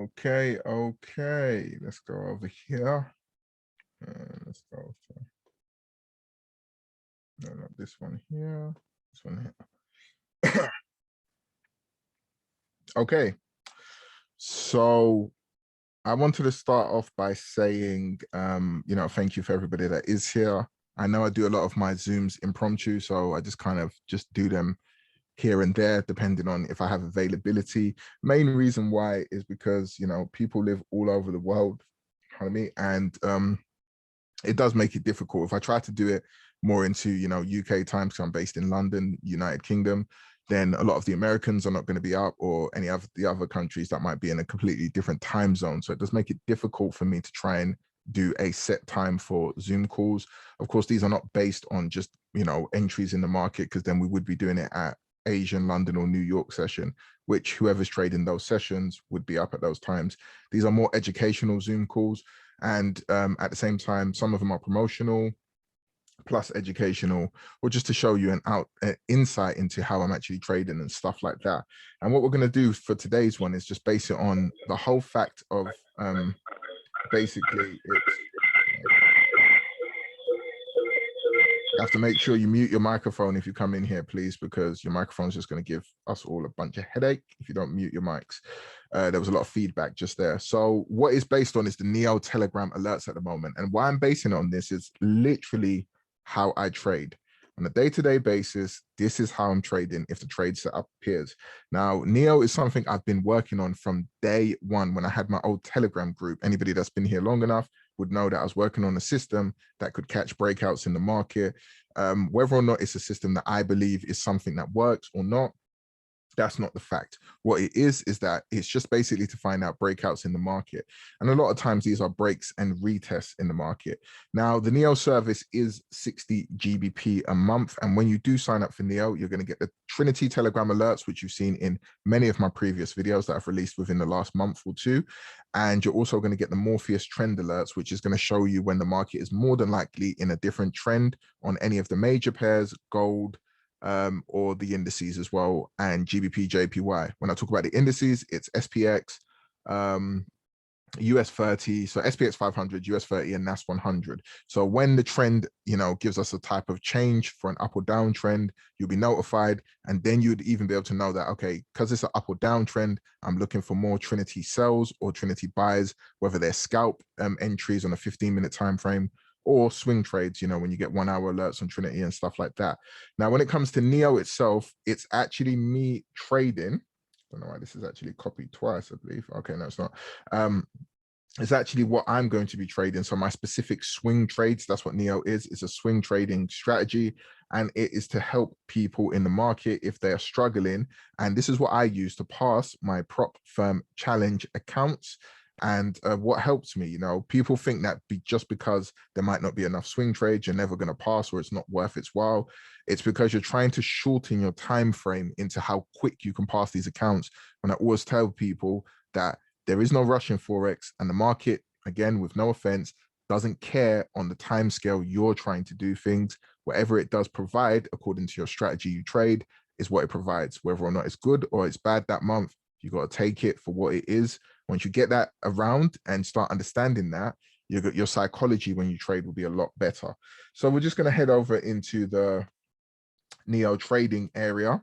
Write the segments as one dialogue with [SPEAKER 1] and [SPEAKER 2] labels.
[SPEAKER 1] Okay. Let's go over here. Let's go to, no, not this one here. This one here. Okay. So I wanted to start off by saying, thank you for everybody that is here. I know I do a lot of my Zooms impromptu, so I just kind of just do them here and there, depending on if I have availability. Main reason why is because, people live all over the world, you know what I mean? And it does make it difficult. If I try to do it more into, UK time, because I'm based in London, United Kingdom, then a lot of the Americans are not going to be up, or any of the other countries that might be in a completely different time zone. So it does make it difficult for me to try and do a set time for Zoom calls. Of course, these are not based on just, entries in the market, because then we would be doing it at Asian, London, or New York session, which whoever's trading those sessions would be up at those times. These are more educational Zoom calls. And at the same time, some of them are promotional, plus educational, or just to show you an insight into how I'm actually trading and stuff like that. And what we're going to do for today's one is just base it on the whole fact of basically it's, you have to make sure you mute your microphone if you come in here, please, because your microphone is just going to give us all a bunch of headache if you don't mute your mics. There was a lot of feedback just there. So what is based on is the Neo Telegram alerts at the moment. And why I'm basing it on this is literally how I trade. On a day-to-day basis, this is how I'm trading if the trade setup appears. Now, Neo is something I've been working on from day one when I had my old Telegram group. Anybody that's been here long enough would know that I was working on a system that could catch breakouts in the market. Whether or not it's a system that I believe is something that works or not, that's not the fact. What it is that it's just basically to find out breakouts in the market. And a lot of times these are breaks and retests in the market. Now, the Neo service is 60 GBP a month. And when you do sign up for Neo, you're going to get the Trinity Telegram alerts, which you've seen in many of my previous videos that I've released within the last month or two. And you're also going to get the Morpheus trend alerts, which is going to show you when the market is more than likely in a different trend on any of the major pairs, gold, or the indices as well, and GBP, JPY. When I talk about the indices, it's SPX, US 30, so SPX 500, US 30, and NAS 100. So when the trend, gives us a type of change for an up or down trend, you'll be notified, and then you'd even be able to know that, okay, because it's an up or down trend, I'm looking for more Trinity sells or Trinity buys, whether they're scalp entries on a 15-minute time frame, or swing trades, when you get 1 hour alerts on Trinity and stuff like that. Now, when it comes to Neo itself, it's actually me trading. I don't know why this is actually copied twice, I believe. Okay, no, it's not. It's actually what I'm going to be trading. So my specific swing trades, that's what Neo is. It's a swing trading strategy, and it is to help people in the market if they're struggling. And this is what I use to pass my prop firm challenge accounts. And what helps me, people think that just because there might not be enough swing trades, you're never going to pass, or it's not worth its while. It's because you're trying to shorten your time frame into how quick you can pass these accounts. And I always tell people that there is no rush in Forex, and the market, again, with no offense, doesn't care on the time scale you're trying to do things. Whatever it does provide, according to your strategy you trade, is what it provides. Whether or not it's good or it's bad that month, you got to take it for what it is. Once you get that around and start understanding that, your psychology when you trade will be a lot better. So we're just going to head over into the Neo trading area.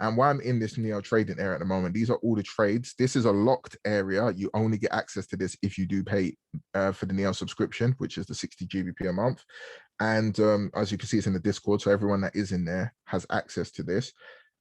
[SPEAKER 1] And while I'm in this Neo trading area at the moment, these are all the trades. This is a locked area. You only get access to this if you do pay for the Neo subscription, which is the 60 GBP a month. And as you can see, it's in the Discord. So everyone that is in there has access to this.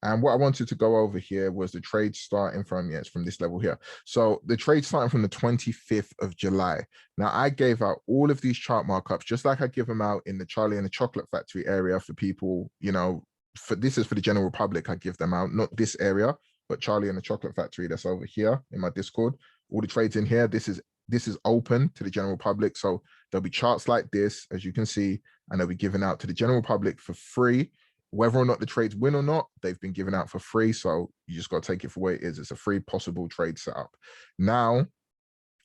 [SPEAKER 1] And what I wanted to go over here was the trade starting from, it's from this level here. So the trade starting from the 25th of July. Now, I gave out all of these chart markups, just like I give them out in the Charlie and the Chocolate Factory area for people, this is for the general public. I give them out, not this area, but Charlie and the Chocolate Factory that's over here in my Discord. All the trades in here, this is open to the general public. So there'll be charts like this, as you can see, and they'll be given out to the general public for free. Whether or not the trades win or not, they've been given out for free. So you just got to take it for what it is. It's a free possible trade setup. Now,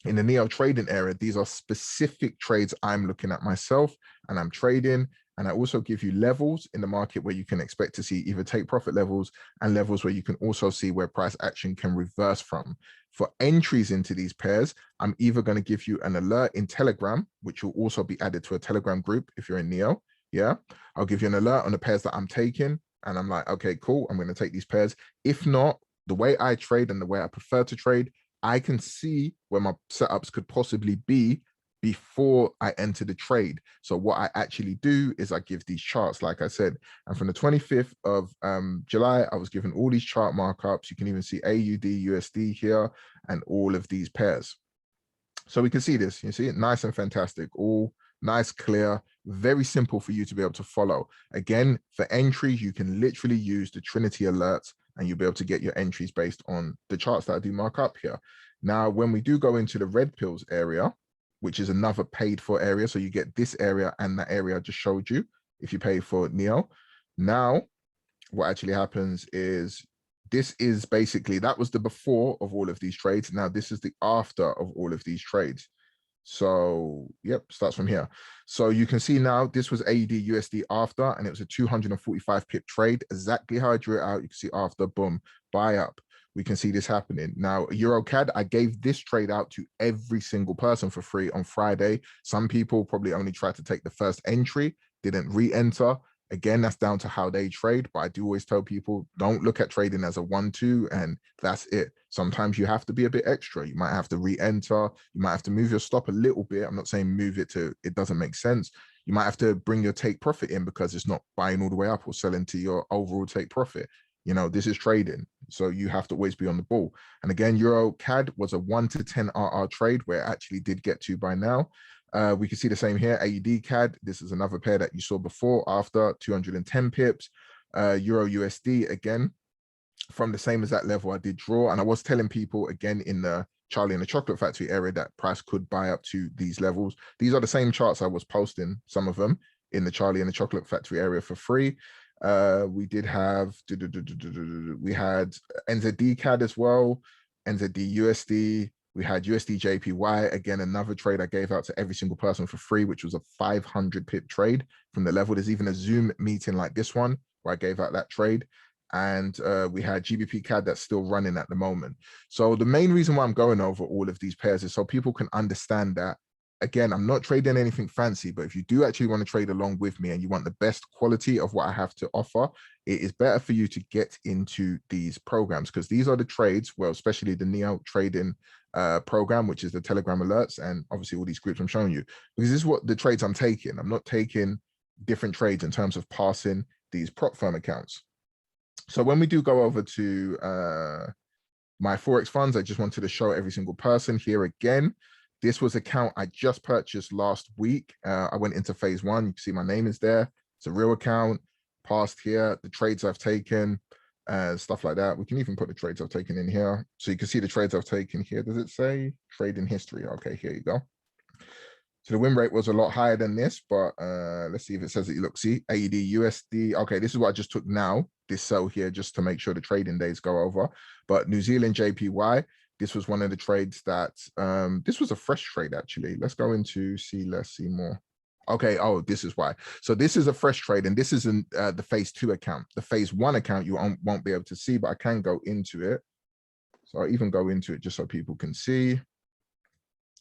[SPEAKER 1] in the Neo trading area, these are specific trades I'm looking at myself and I'm trading. And I also give you levels in the market where you can expect to see either take profit levels and levels where you can also see where price action can reverse from. For entries into these pairs, I'm either going to give you an alert in Telegram, which will also be added to a Telegram group if you're in Neo. Yeah, I'll give you an alert on the pairs that I'm taking. And I'm like, okay, cool, I'm going to take these pairs. If not, the way I trade and the way I prefer to trade, I can see where my setups could possibly be before I enter the trade. So what I actually do is I give these charts, like I said, and from the 25th of July, I was given all these chart markups. You can even see AUD, USD here, and all of these pairs. So we can see this, you see it, nice and fantastic, all nice, clear, very simple for you to be able to follow. Again, for entries, you can literally use the Trinity alerts and you'll be able to get your entries based on the charts that I do mark up here. Now, when we do go into the red pills area, which is another paid for area, so you get this area and that area I just showed you if you pay for Neo. Now, what actually happens is this is basically, that was the before of all of these trades. Now, this is the after of all of these trades. So, yep, starts from here. So you can see now this was AUD USD after, and it was a 245 pip trade, exactly how I drew it out. You can see after, boom, buy up. We can see this happening. Now, EuroCAD, I gave this trade out to every single person for free on Friday. Some people probably only tried to take the first entry, didn't re-enter. Again, that's down to how they trade, but I do always tell people, don't look at trading as a 1-2 and that's it. Sometimes you have to be a bit extra. You might have to re-enter. You might have to move your stop a little bit. I'm not saying move it to, it doesn't make sense. You might have to bring your take profit in because it's not buying all the way up or selling to your overall take profit. You know, this is trading. So you have to always be on the ball. And again, Euro CAD was a 1 to 10 RR trade where it actually did get to by now. We can see the same here, AUD CAD. This is another pair that you saw before, after 210 pips. Euro USD, again, from the same as that level I did draw. And I was telling people, again, in the Charlie and the Chocolate Factory area, that price could buy up to these levels. These are the same charts I was posting, some of them, in the Charlie and the Chocolate Factory area for free. We did have, we had NZD CAD as well, NZD USD. We had USD JPY, again, another trade I gave out to every single person for free, which was a 500 pip trade from the level. There's even a Zoom meeting like this one where I gave out that trade. And we had GBP CAD that's still running at the moment. So the main reason why I'm going over all of these pairs is so people can understand that, again, I'm not trading anything fancy, but if you do actually want to trade along with me and you want the best quality of what I have to offer, it is better for you to get into these programs, because these are the trades, well, especially the Neo trading program, which is the Telegram alerts, and obviously all these groups I'm showing you, because this is what the trades I'm taking. I'm not taking different trades in terms of passing these prop firm accounts. So when we do go over to my Forex funds, I just wanted to show every single person here again. This was account I just purchased last week. I went into phase 1. You can see my name is there. It's a real account. Passed here, the trades I've taken, stuff like that. We can even put the trades I've taken in here. So you can see the trades I've taken here. Does it say trading history? Okay, here you go. So the win rate was a lot higher than this, but let's see if it says it. Look, see, AED, USD. Okay, this is what I just took now, this sell here, just to make sure the trading days go over. But New Zealand JPY, this was one of the trades that, this was a fresh trade, actually. Let's go into see, let's see more. Okay, oh, this is why. So this is a fresh trade, and this isn't the phase 2 account. The phase 1 account you won't be able to see, but I can go into it. So I'll even go into it just so people can see.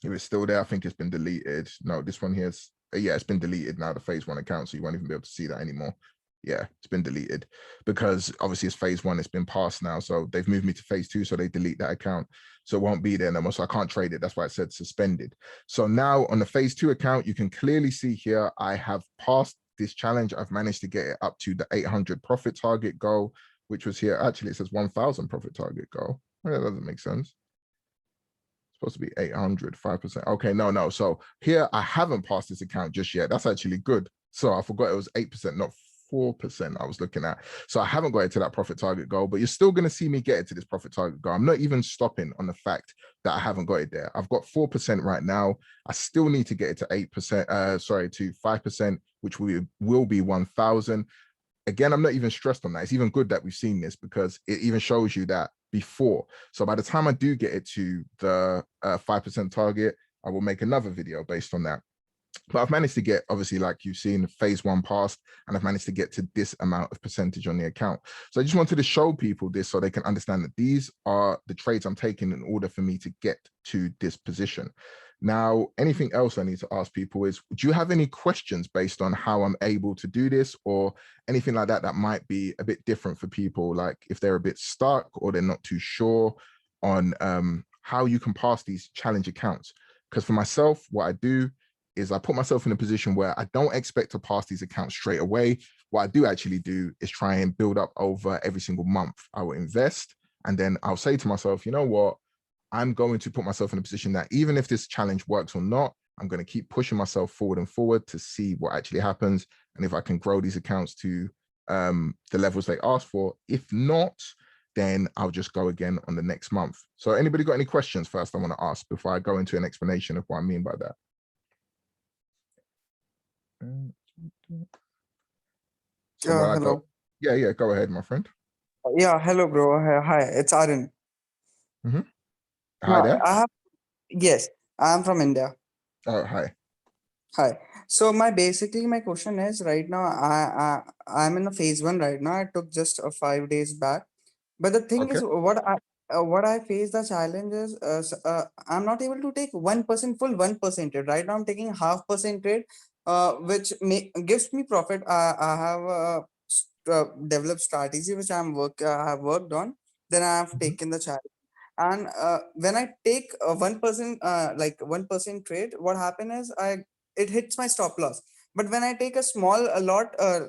[SPEAKER 1] If it's still there, I think it's been deleted. No, this one here's, yeah, it's been deleted now, the phase 1 account, so you won't even be able to see that anymore. Yeah, it's been deleted because obviously it's phase 1, it's been passed now. So they've moved me to phase 2, so they delete that account. So it won't be there no more, so I can't trade it. That's why it said suspended. So now on the phase 2 account, you can clearly see here, I have passed this challenge. I've managed to get it up to the 800 profit target goal, which was here. Actually, it says 1,000 profit target goal. Well, that doesn't make sense. Supposed to be 800, 5%. Okay, no. So here I haven't passed this account just yet. That's actually good. So I forgot it was 8%, not 4% I was looking at. So I haven't got it to that profit target goal, but you're still going to see me get it to this profit target goal. I'm not even stopping on the fact that I haven't got it there. I've got 4% right now. I still need to get it to 8%, to 5%, which will be 1,000. Again, I'm not even stressed on that. It's even good that we've seen this because it even shows you that before. So by the time I do get it to the 5% target, I will make another video based on that. But I've managed to get, obviously, like you've seen, phase one passed, and I've managed to get to this amount of percentage on the account. So I just wanted to show people this so they can understand that these are the trades I'm taking in order for me to get to this position. Now, anything else I need to ask people is, do you have any questions based on how I'm able to do this, or anything like that that might be a bit different for people, like if they're a bit stuck or they're not too sure on how you can pass these challenge accounts? Because for myself, what I do is I put myself in a position where I don't expect to pass these accounts straight away. What I do actually do is try and build up over every single month. I will invest, and then I'll say to myself, you know what, I'm going to put myself in a position that even if this challenge works or not, I'm going to keep pushing myself forward and forward to see what actually happens. And if I can grow these accounts to the levels they ask for. If not, then I'll just go again on the next month. So anybody got any questions first I want to ask before I go into an explanation of what I mean by that? So when I
[SPEAKER 2] Hello.
[SPEAKER 1] go, yeah, go ahead, my friend.
[SPEAKER 2] Yeah, hello, bro. Hi, it's Arun.
[SPEAKER 1] Hi there.
[SPEAKER 2] I have, yes, I'm from India.
[SPEAKER 1] Oh, hi.
[SPEAKER 2] Hi. So basically my question is right now I'm in the phase one right now. I took just 5 days back. But the thing
[SPEAKER 1] Okay.
[SPEAKER 2] is, what I face the challenge is I'm not able to take 1% full 1% trade. Right now I'm taking half percent trade, which gives me profit. I have developed strategy which I have worked on. Then I have taken the challenge. And when I take 1%, like 1% trade, what happen is it hits my stop loss. But when I take a small a lot, I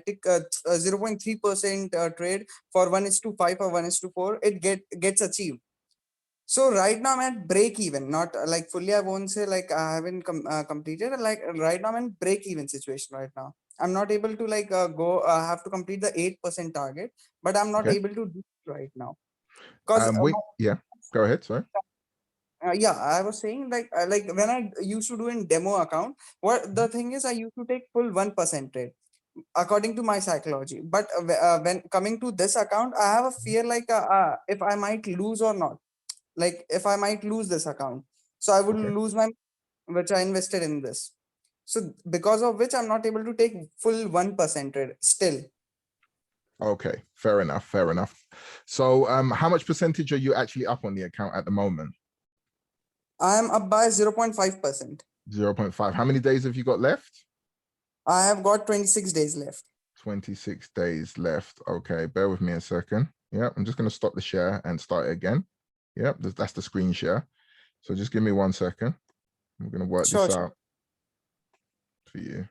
[SPEAKER 2] take a 0.3% trade for 1:5 or 1:4, it gets achieved. So right now I'm at break even, not like fully. I won't say like I haven't completed. Like right now I'm in break even situation right now. I'm not able to like go. Have to complete the 8% target, but I'm not
[SPEAKER 1] Okay.
[SPEAKER 2] able to do it right now because
[SPEAKER 1] Yeah, go ahead. Sorry.
[SPEAKER 2] yeah, I was saying like when I used to do in demo account, what the thing is, I used to take full 1% trade according to my psychology. But when coming to this account, I have a fear like if I might lose or not, like if I might lose this account, so I would
[SPEAKER 1] Okay.
[SPEAKER 2] lose my which I invested in this. So because of which I'm not able to take full 1% trade still.
[SPEAKER 1] Okay. Fair enough. Fair enough. So, how much percentage are you actually up on the account at the moment?
[SPEAKER 2] I am up by 0.5%.
[SPEAKER 1] 0.5. How many days have you got left?
[SPEAKER 2] I have got 26 days left.
[SPEAKER 1] 26 days left. Okay. Bear with me a second. Yeah. I'm just going to stop the share and start it again. Yep. That's the screen share. So just give me 1 second. I'm going to work
[SPEAKER 2] Sure,
[SPEAKER 1] this
[SPEAKER 2] sure.
[SPEAKER 1] out for you.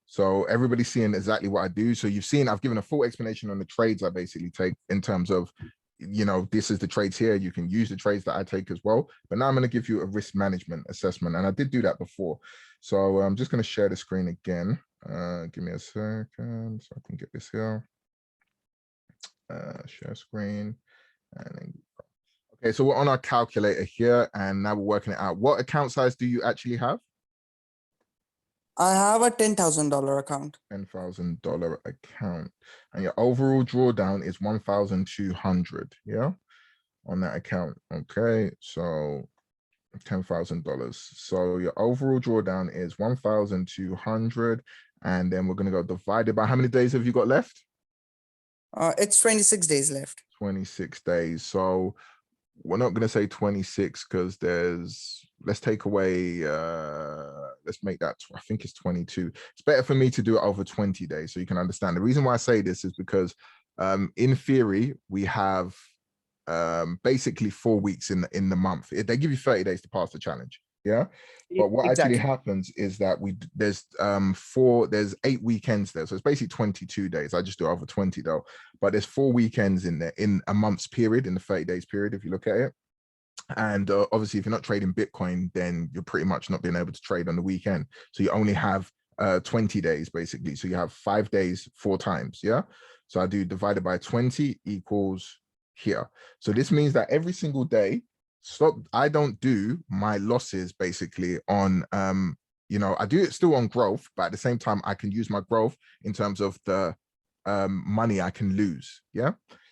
[SPEAKER 1] So everybody's seeing exactly what I do. So you've seen, I've given a full explanation on the trades I basically take in terms of, you know, this is the trades here. You can use the trades that I take as well. But now I'm going to give you a risk management assessment. And I did do that before. So I'm just going to share the screen again. Give me a second so I can get this here. Share screen. And then, okay, so we're on our calculator here. And now we're working it out. What account size do you actually have?
[SPEAKER 2] I have a $10,000 account.
[SPEAKER 1] $10,000 account, and your overall drawdown is 1,200. Yeah, on that account. Okay, so $10,000. So your overall drawdown is 1,200, and then we're gonna go divided by how many days have you got left?
[SPEAKER 2] It's 26 days left.
[SPEAKER 1] 26 days. So we're not going to say 26 because let's take away let's make that, I think it's 22. It's better for me to do it over 20 days so you can understand. The reason why I say this is because in theory we have basically 4 weeks in the month. They give you 30 days to pass the challenge. Yeah. But what actually
[SPEAKER 2] Exactly.
[SPEAKER 1] happens is that there's 8 weekends there. So it's basically 22 days. I just do over 20 though. But there's 4 weekends in there in a month's period, in the 30 days period, if you look at it. And obviously, if you're not trading Bitcoin, then you're pretty much not being able to trade on the weekend. So you only have 20 days basically. So you have 5 days 4 times. Yeah. So I do divided by 20 equals here. So this means that every single day, I don't do my losses basically on you know, I do it still on growth, but at the same time I can use my growth in terms of the money I can lose. Yeah.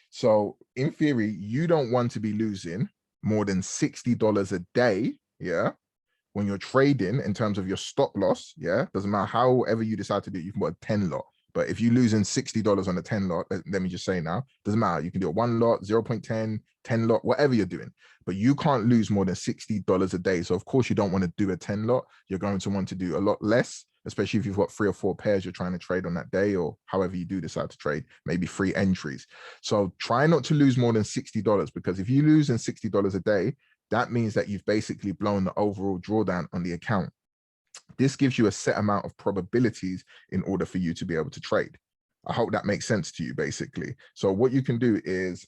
[SPEAKER 1] So in theory, you don't want to be losing more than $60 a day, yeah, when you're trading in terms of your stop loss, yeah, doesn't matter however you decide to do it, you can put a 10 lot. But if you're losing $60 on a 10 lot, let me just say now, doesn't matter. You can do a 1 lot, 0.10, 10 lot, whatever you're doing. But you can't lose more than $60 a day. So of course you don't want to do a 10 lot. You're going to want to do a lot less, especially if you've got 3 or 4 pairs you're trying to trade on that day, or however you do decide to trade, maybe 3 entries. So try not to lose more than $60, because if you lose in $60 a day, that means that you've basically blown the overall drawdown on the account. This gives you a set amount of probabilities in order for you to be able to trade. I hope that makes sense to you, basically. So what you can do is,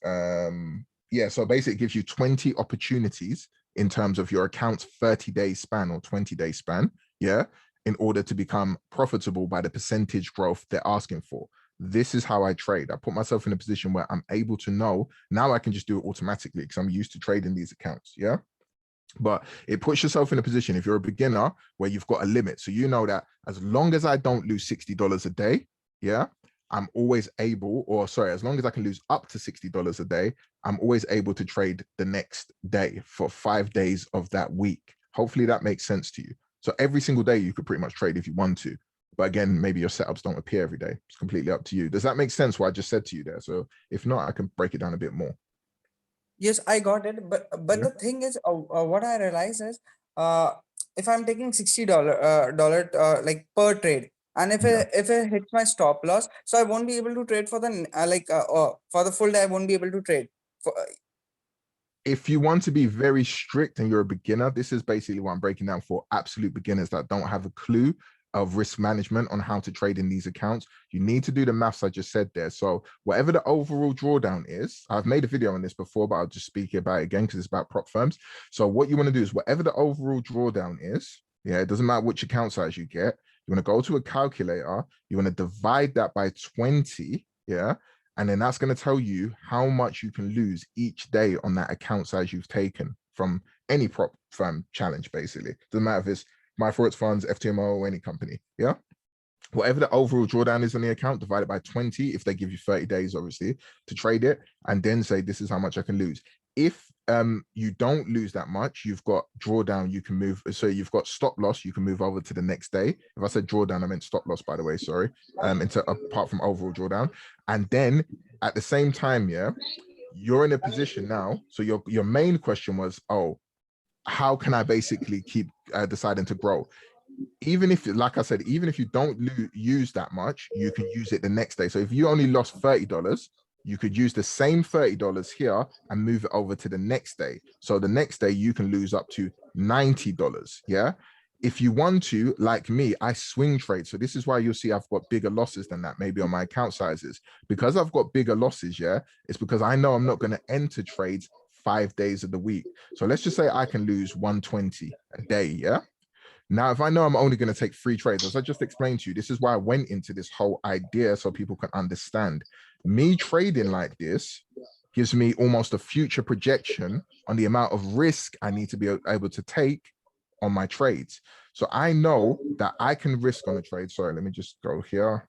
[SPEAKER 1] yeah, so basically it gives you 20 opportunities in terms of your account's 30-day span or 20-day span, yeah, in order to become profitable by the percentage growth they're asking for. This is how I trade. I put myself in a position where I'm able to know, now I can just do it automatically because I'm used to trading these accounts, yeah? But it puts yourself in a position, if you're a beginner, where you've got a limit. So you know that as long as I don't lose $60 a day, yeah, I'm always able, or sorry, as long as I can lose up to $60 a day, I'm always able to trade the next day for 5 days of that week. Hopefully that makes sense to you. So every single day you could pretty much trade if you want to. But again, maybe your setups don't appear every day. It's completely up to you. Does that make sense what I just said to you there? So if not, I can break it down a bit more.
[SPEAKER 2] Yes, I got it. But
[SPEAKER 1] Yeah.
[SPEAKER 2] the thing is, what I realize is, uh, if I'm taking $60 like per trade, and
[SPEAKER 1] Yeah.
[SPEAKER 2] if it hits my stop loss, so I won't be able to trade for the for the full day. I won't be able to trade. For,
[SPEAKER 1] If you want to be very strict and you're a beginner, this is basically what I'm breaking down for absolute beginners that don't have a clue of risk management on how to trade in these accounts. You need to do the maths I just said there. So whatever the overall drawdown is, I've made a video on this before, but I'll just speak about it again because it's about prop firms. So what you want to do is whatever the overall drawdown is, yeah, it doesn't matter which account size you get. You want to go to a calculator, you want to divide that by 20, yeah, and then that's going to tell you how much you can lose each day on that account size you've taken from any prop firm challenge, basically. Doesn't matter if it's my Forex funds, FTMO, or any company. Yeah. Whatever the overall drawdown is on the account, divided by 20, if they give you 30 days, obviously, to trade it, and then say, this is how much I can lose. If you don't lose that much, you've got drawdown, you can move. So you've got stop loss, you can move over to the next day. If I said drawdown, I meant stop loss, by the way, sorry. Apart from overall drawdown. And then at the same time, yeah, you're in a position now. So your main question was, oh, how can I basically keep deciding to grow? Even if, like I said, even if you don't use that much, you can use it the next day. So if you only lost $30, you could use the same $30 here and move it over to the next day. So the next day you can lose up to $90. Yeah. If you want to, like me, I swing trade. So this is why you'll see I've got bigger losses than that, maybe on my account sizes. Because I've got bigger losses, yeah, it's because I know I'm not going to enter trades 5 days of the week. So let's just say I can lose 120 a day, yeah? Now, if I know I'm only going to take 3 trades, as I just explained to you, this is why I went into this whole idea so people can understand. Me trading like this gives me almost a future projection on the amount of risk I need to be able to take on my trades. So I know that I can risk on a trade. Sorry, let me just go here.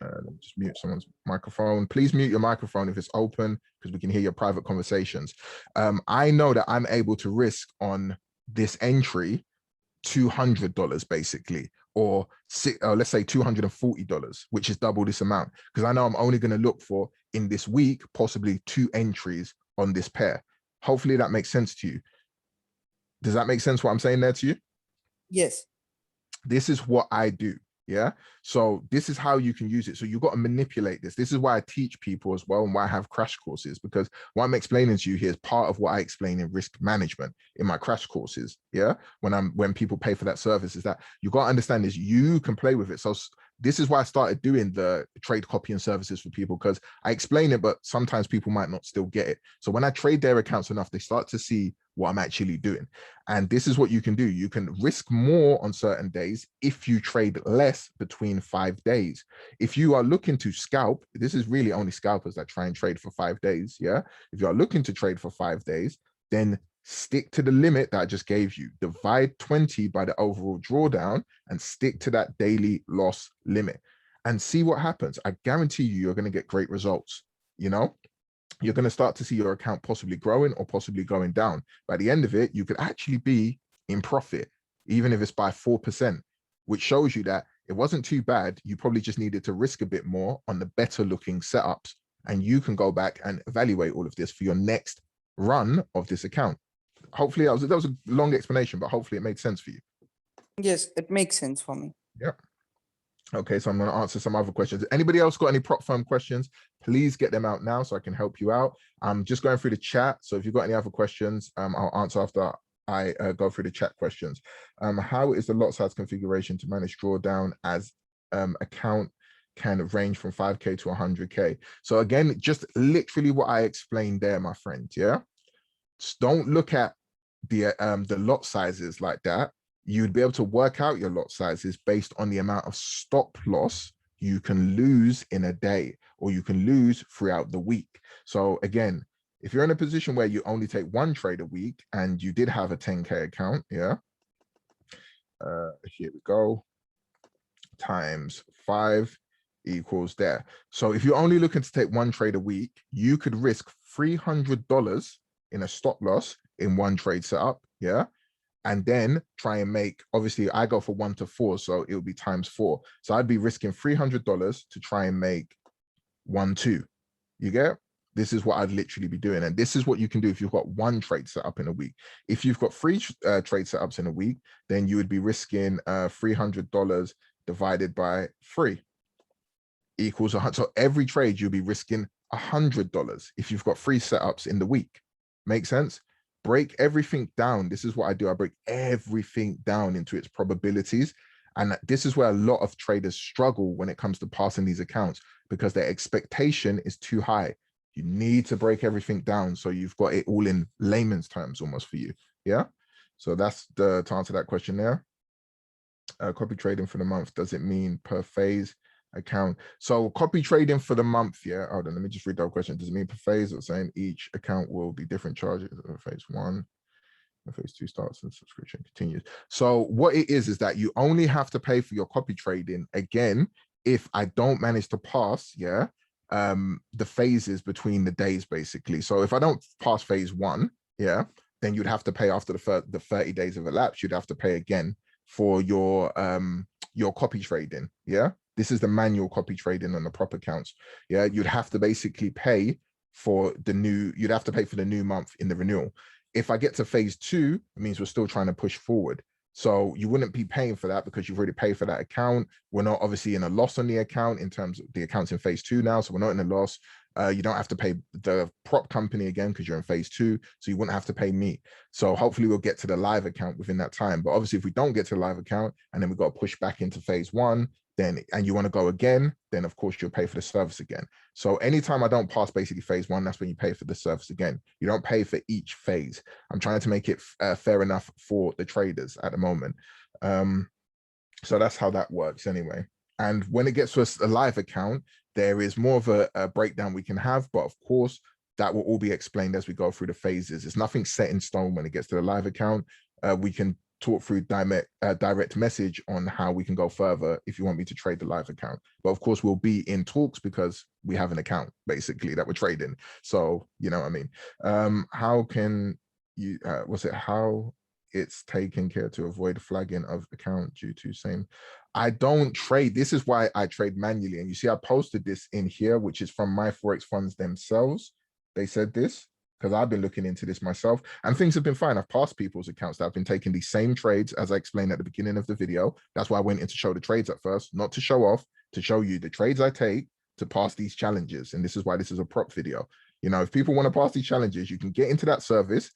[SPEAKER 1] Let me just mute someone's microphone. Please mute your microphone if it's open because we can hear your private conversations. I know that I'm able to risk on this entry $200 basically, or let's say $240, which is double this amount, because I know I'm only going to look for in this week possibly 2 entries on this pair. Hopefully that makes sense to you. Does that make sense what I'm saying there to you?
[SPEAKER 2] yes.
[SPEAKER 1] This is what I do. Yeah. So this is how you can use it. So you've got to manipulate this. This is why I teach people as well, and why I have crash courses, because what I'm explaining to you here is part of what I explain in risk management in my crash courses. Yeah. When people pay for that service, is that you got to understand is you can play with it. So this is why I started doing the trade copying services for people, because I explain it, but sometimes people might not still get it. So when I trade their accounts enough, they start to see what I'm actually doing. And this is what you can do. You can risk more on certain days if you trade less between 5 days. If you are looking to scalp, this is really only scalpers that try and trade for 5 days. Yeah. If you are looking to trade for 5 days, then stick to the limit that I just gave you. Divide 20 by the overall drawdown and stick to that daily loss limit and see what happens. I guarantee you're going to get great results. You know, you're going to start to see your account possibly growing or possibly going down. By the end of it, you could actually be in profit, even if it's by 4%, which shows you that it wasn't too bad. You probably just needed to risk a bit more on the better looking setups, and you can go back and evaluate all of this for your next run of this account. Hopefully that was a long explanation, but hopefully it made sense for you.
[SPEAKER 2] Yes, it makes sense for me.
[SPEAKER 1] Yeah. Okay, so I'm going to answer some other questions. Anybody else got any prop firm questions? Please get them out now so I can help you out. I'm just going through the chat. So if you've got any other questions, I'll answer after I go through the chat questions. How is the lot size configuration to manage drawdown as account can range from 5K to 100K? So again, just literally what I explained there, my friend. Yeah. Just don't look at the lot sizes like that. You'd be able to work out your lot sizes based on the amount of stop loss you can lose in a day, or you can lose throughout the week. So again, if you're in a position where you only take one trade a week and you did have a 10K account, yeah, here we go, times 5 equals there. So if you're only looking to take one trade a week, you could risk $300 in a stop loss in one trade setup, yeah, and then try and make, obviously I go for 1 to 4, so it would be times 4. So I'd be risking $300 to try and make 1, 2. You get? This is what I'd literally be doing. And this is what you can do if you've got one trade set up in a week. If you've got 3 trade setups in a week, then you would be risking $300 divided by 3 equals 100. So every trade you'll be risking $100 if you've got 3 setups in the week. Make sense? Break everything down. This is what I do. I break everything down into its probabilities. And this is where a lot of traders struggle when it comes to passing these accounts, because their expectation is too high. You need to break everything down so you've got it all in layman's terms almost for you. Yeah. So that's to answer that question there. Copy trading for the month, does it mean per phase account? So copy trading for the month, yeah. Hold on, let me just read that question. Does it mean per phase, or saying each account will be different charges? Phase 1, phase 2 starts and subscription continues. So what it is that you only have to pay for your copy trading again if I don't manage to pass, yeah, the phases between the days, basically. So if I don't pass phase 1, yeah, then you'd have to pay after the 30 days of elapsed. You'd have to pay again for your copy trading. Yeah, this is the manual copy trading on the prop accounts. Yeah, you'd have to basically pay for the new, you'd have to pay for the new month in the renewal. If I get to phase 2, it means we're still trying to push forward. So you wouldn't be paying for that because you've already paid for that account. We're not obviously in a loss on the account in terms of the account's in phase 2 now. So we're not in a loss. You don't have to pay the prop company again because you're in phase 2. So you wouldn't have to pay me. So hopefully we'll get to the live account within that time. But obviously if we don't get to the live account and then we've got to push back into phase 1, then, and you want to go again, then of course you'll pay for the service again. So anytime I don't pass basically phase 1, that's when you pay for the service again. You don't pay for each phase. I'm trying to make it fair enough for the traders at the moment. So that's how that works anyway. And when it gets to a live account, there is more of a breakdown we can have, but of course that will all be explained as we go through the phases. It's nothing set in stone when it gets to the live account. We can talk through direct message on how we can go further if you want me to trade the live account. But of course we'll be in talks because we have an account basically that we're trading. So you know what I mean. How can you how it's taken care to avoid flagging of account due to same? I don't trade. This is why I trade manually. And you see, I posted this in here, which is from my Forex funds themselves. They said this because I've been looking into this myself and things have been fine. I've passed people's accounts that have been taking these same trades as I explained at the beginning of the video. That's why I went in to show the trades at first, not to show off, to show you the trades I take to pass these challenges. And this is why this is a prop video. You know, if people want to pass these challenges, you can get into that service,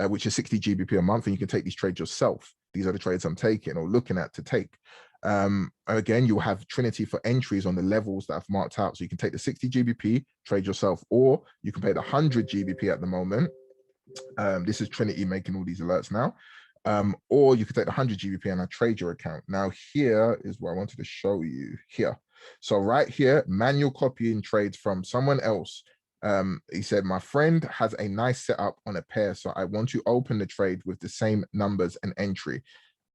[SPEAKER 1] which is 60 GBP a month, and you can take these trades yourself. These are the trades I'm taking or looking at to take. Again, you'll have Trinity for entries on the levels that I've marked out. So you can take the 60 GBP, trade yourself, or you can pay the 100 GBP at the moment. This is Trinity making all these alerts now. Or you could take the 100 GBP and I trade your account. Now here is what I wanted to show you here. So right here, manual copying trades from someone else. He said, my friend has a nice setup on a pair, so I want to open the trade with the same numbers and entry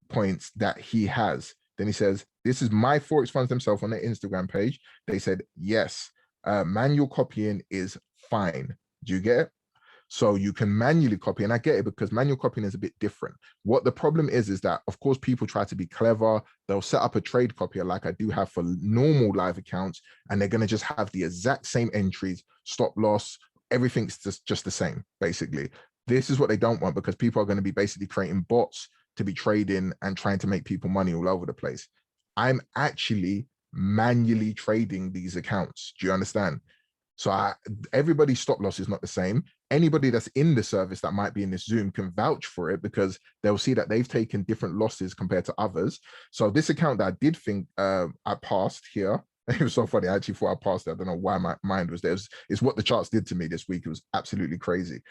[SPEAKER 1] points that he has. Then he says, this is my Forex funds themselves on their Instagram page. They said, yes, manual copying is fine. Do you get it? So you can manually copy, and I get it because manual copying is a bit different. What the problem is that, of course, people try to be clever. They'll set up a trade copier like I do have for normal live accounts, and they're going to just have the exact same entries, stop loss, everything's just the same, basically. This is what they don't want, because people are going to be basically creating bots to be trading and trying to make people money all over the place. I'm actually manually trading these accounts. Do you understand? So everybody's stop loss is not the same. Anybody that's in the service that might be in this Zoom can vouch for it, because they'll see that they've taken different losses compared to others. So this account that I did think I passed here, it was so funny. I actually thought I passed it. I don't know why my mind was there. It's what the charts did to me this week. It was absolutely crazy.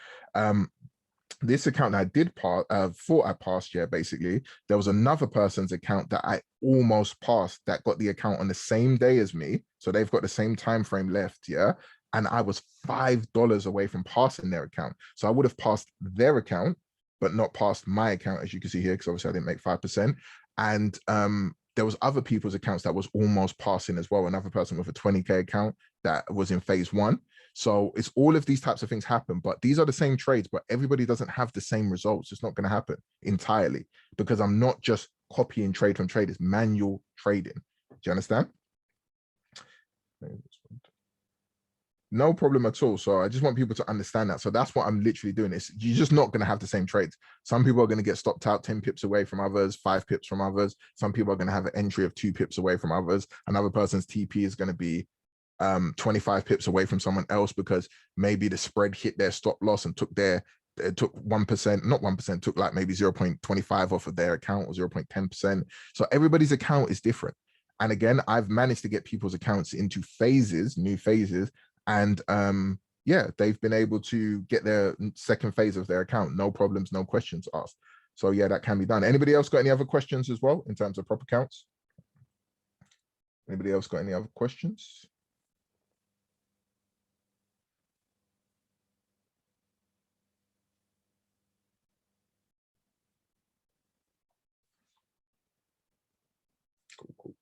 [SPEAKER 1] This account that I did thought I passed, yeah, basically, there was another person's account that I almost passed that got the account on the same day as me. So they've got the same time frame left, yeah. And I was $5 away from passing their account. So I would have passed their account, but not passed my account, as you can see here, because obviously I didn't make 5%. And there was other people's accounts that was almost passing as well. Another person with a 20K account that was in phase one. So it's all of these types of things happen, but these are the same trades, but everybody doesn't have the same results. It's not going to happen entirely, because I'm not just copying trade from trade. It's manual trading. Do you understand? No problem at all. So I just want people to understand that. So that's what I'm literally doing. You're just not going to have the same trades. Some people are going to get stopped out 10 pips away from others, 5 pips from others. Some people are going to have an entry of 2 pips away from others. Another person's TP is going to be 25 pips away from someone else, because maybe the spread hit their stop loss and took 1%, not 1%, took like maybe 0.25 off of their account, or 0.10%. So everybody's account is different. And again, I've managed to get people's accounts into phases, new phases, and yeah, they've been able to get their second phase of their account, no problems, no questions asked. So yeah, that can be done. Anybody else got any other questions as well in terms of prop accounts? Anybody else got any other questions?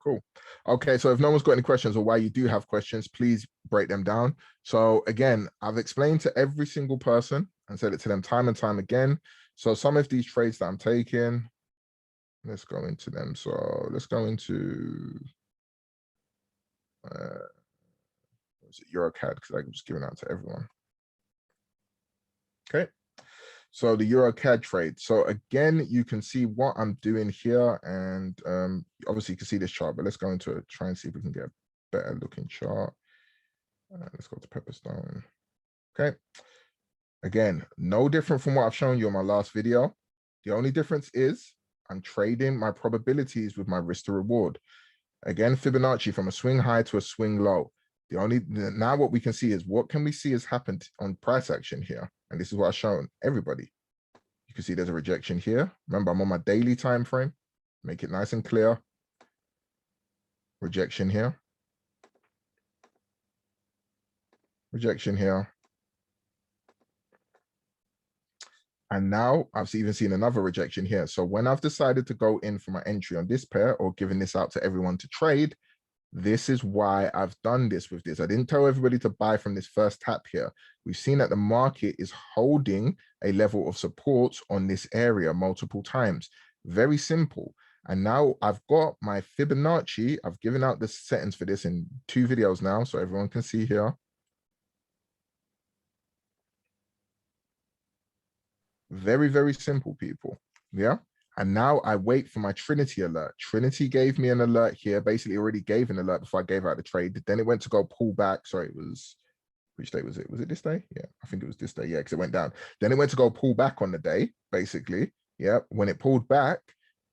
[SPEAKER 1] Cool. Okay, so if no one's got any questions, or why you do have questions, please break them down. So again, I've explained to every single person and said it to them time and time again. So some of these trades that I'm taking, let's go into them. So let's go into was it EuroCAD, because I'm just giving out to everyone. Okay. So the EuroCAD trade. So again, you can see what I'm doing here, and obviously you can see this chart, but let's go into it, try and see if we can get a better looking chart. Let's go to Pepperstone. Okay. Again, no different from what I've shown you on my last video. The only difference is I'm trading my probabilities with my risk to reward. Again, Fibonacci from a swing high to a swing low. Now what we can see is, what can we see has happened on price action here? And this is what I've shown everybody. You can see there's a rejection here. Remember, I'm on my daily time frame. Make it nice and clear. Rejection here. Rejection here. And now I've even seen another rejection here. So when I've decided to go in for my entry on this pair, or giving this out to everyone to trade, this is why I've done this with this. I didn't tell everybody to buy from this first tap here. We've seen that the market is holding a level of support on this area multiple times. Very simple. And now I've got my Fibonacci. I've given out the settings for this in 2 videos now, so everyone can see here. Very, very simple, people. Yeah. And now I wait for my Trinity alert. Trinity gave me an alert here, basically already gave an alert before I gave out the trade. Then it went to go pull back. Sorry, it was, which day was it? Was it this day? Yeah, I think it was this day. Yeah, because it went down. Then it went to go pull back on the day, basically. Yeah. When it pulled back,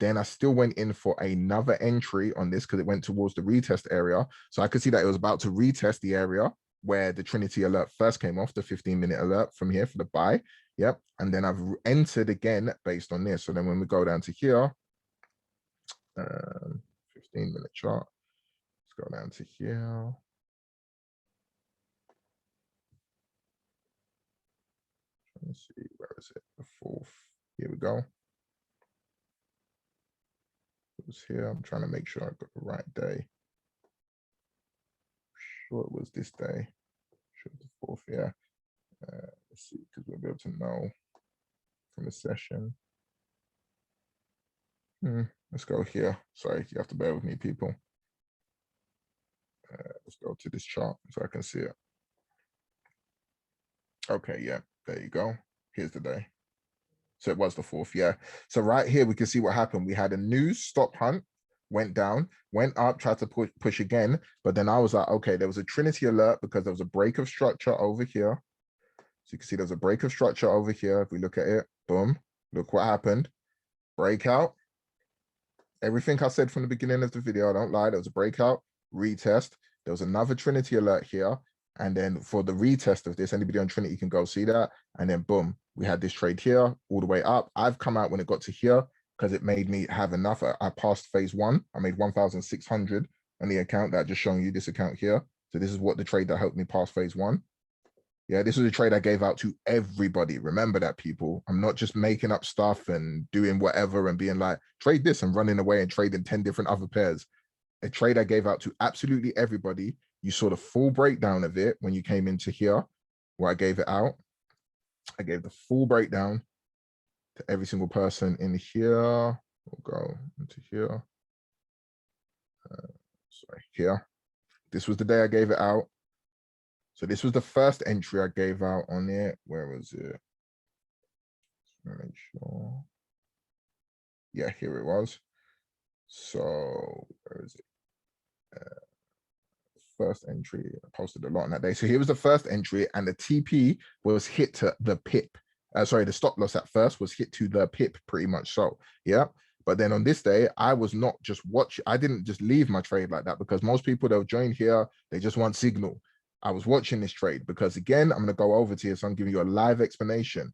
[SPEAKER 1] then I still went in for another entry on this, because it went towards the retest area. So I could see that it was about to retest the area where the Trinity alert first came off, the 15-minute alert from here for the buy. Yep. And then I've entered again based on this. So then when we go down to here, 15-minute chart, let's go down to here. Let's see, where is it? The 4th. Here we go. It was here. I'm trying to make sure I got the right day. Sure, it was this day. Sure, the 4th. Yeah. Let's see, because we're be able to know from the session. Let's go here. Sorry, you have to bear with me, people. Let's go to this chart so I can see it. Okay, yeah, there you go. Here's the day. So it was the 4th, yeah. So right here, we can see what happened. We had a new stop hunt, went down, went up, tried to push again. But then I was like, okay, there was a Trinity alert because there was a break of structure over here. So you can see there's a break of structure over here. If we look at it, boom, look what happened. Breakout. Everything I said from the beginning of the video, I don't lie, there was a breakout, retest. There was another Trinity alert here. And then for the retest of this, anybody on Trinity can go see that. And then boom, we had this trade here all the way up. I've come out when it got to here because it made me have enough. I passed phase 1. I made 1,600 on the account that just showing you this account here. So this is what the trade that helped me pass phase 1. Yeah, this was a trade I gave out to everybody. Remember that, people. I'm not just making up stuff and doing whatever and being like, trade this and running away and trading 10 different other pairs. A trade I gave out to absolutely everybody. You saw the full breakdown of it when you came into here, where I gave it out. I gave the full breakdown to every single person in here. We'll go into here. Sorry, here. This was the day I gave it out. So this was the first entry I gave out on it. Where was it? Make sure. Yeah, here it was. So where is it? First entry. I posted a lot on that day. So here was the first entry, and the TP was hit to the pip. Sorry, the stop loss at first was hit to the pip, pretty much so. Yeah. But then on this day, I was not just watching. I didn't just leave my trade like that, because most people, they'll join here, they just want signal. I was watching this trade because, again, I'm going to go over to here, so I'm giving you a live explanation.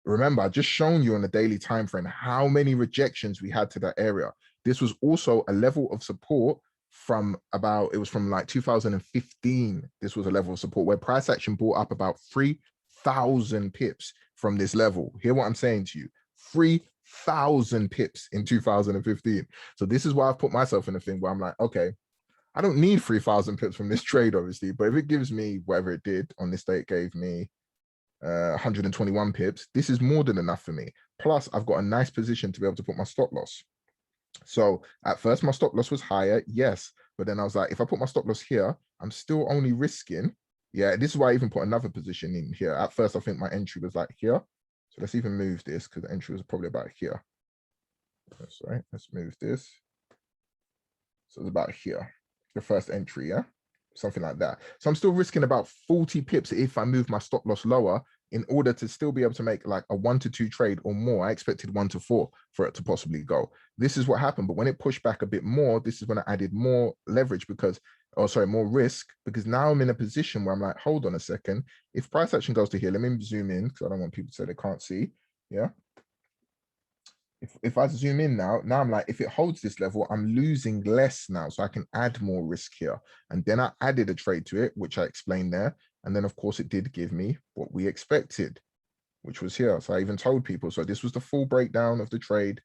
[SPEAKER 1] Remember, I just shown you on the daily time frame how many rejections we had to that area. This was also a level of support from about, it was from like 2015. This was a level of support where price action brought up about 3,000 pips from this level. Hear what I'm saying to you? 3,000 pips in 2015. So this is why I've put myself in a thing where I'm like, okay, I don't need 3,000 pips from this trade, obviously, but if it gives me whatever it did on this day, it gave me 121 pips. This is more than enough for me. Plus, I've got a nice position to be able to put my stop loss. So at first, my stop loss was higher, yes, but then I was like, if I put my stop loss here, I'm still only risking. Yeah, this is why I even put another position in here. At first, I think my entry was like here. So let's even move this, because the entry was probably about here. That's right. Let's move this. So it's about here. The first entry, yeah, something like that. So I'm still risking about 40 pips if I move my stop loss lower in order to still be able to make like a 1 to 2 trade or more. I expected 1 to 4 for it to possibly go. This is what happened. But when it pushed back a bit more, this is when I added more leverage because, oh, sorry, more risk, because now I'm in a position where I'm like, hold on a second. If price action goes to here, let me zoom in because I don't want people to say they can't see. Yeah. If I zoom in now I'm like, if it holds this level, I'm losing less now. So I can add more risk here. And then I added a trade to it, which I explained there. And then, of course, it did give me what we expected, which was here. So I even told people, so this was the full breakdown of the trade.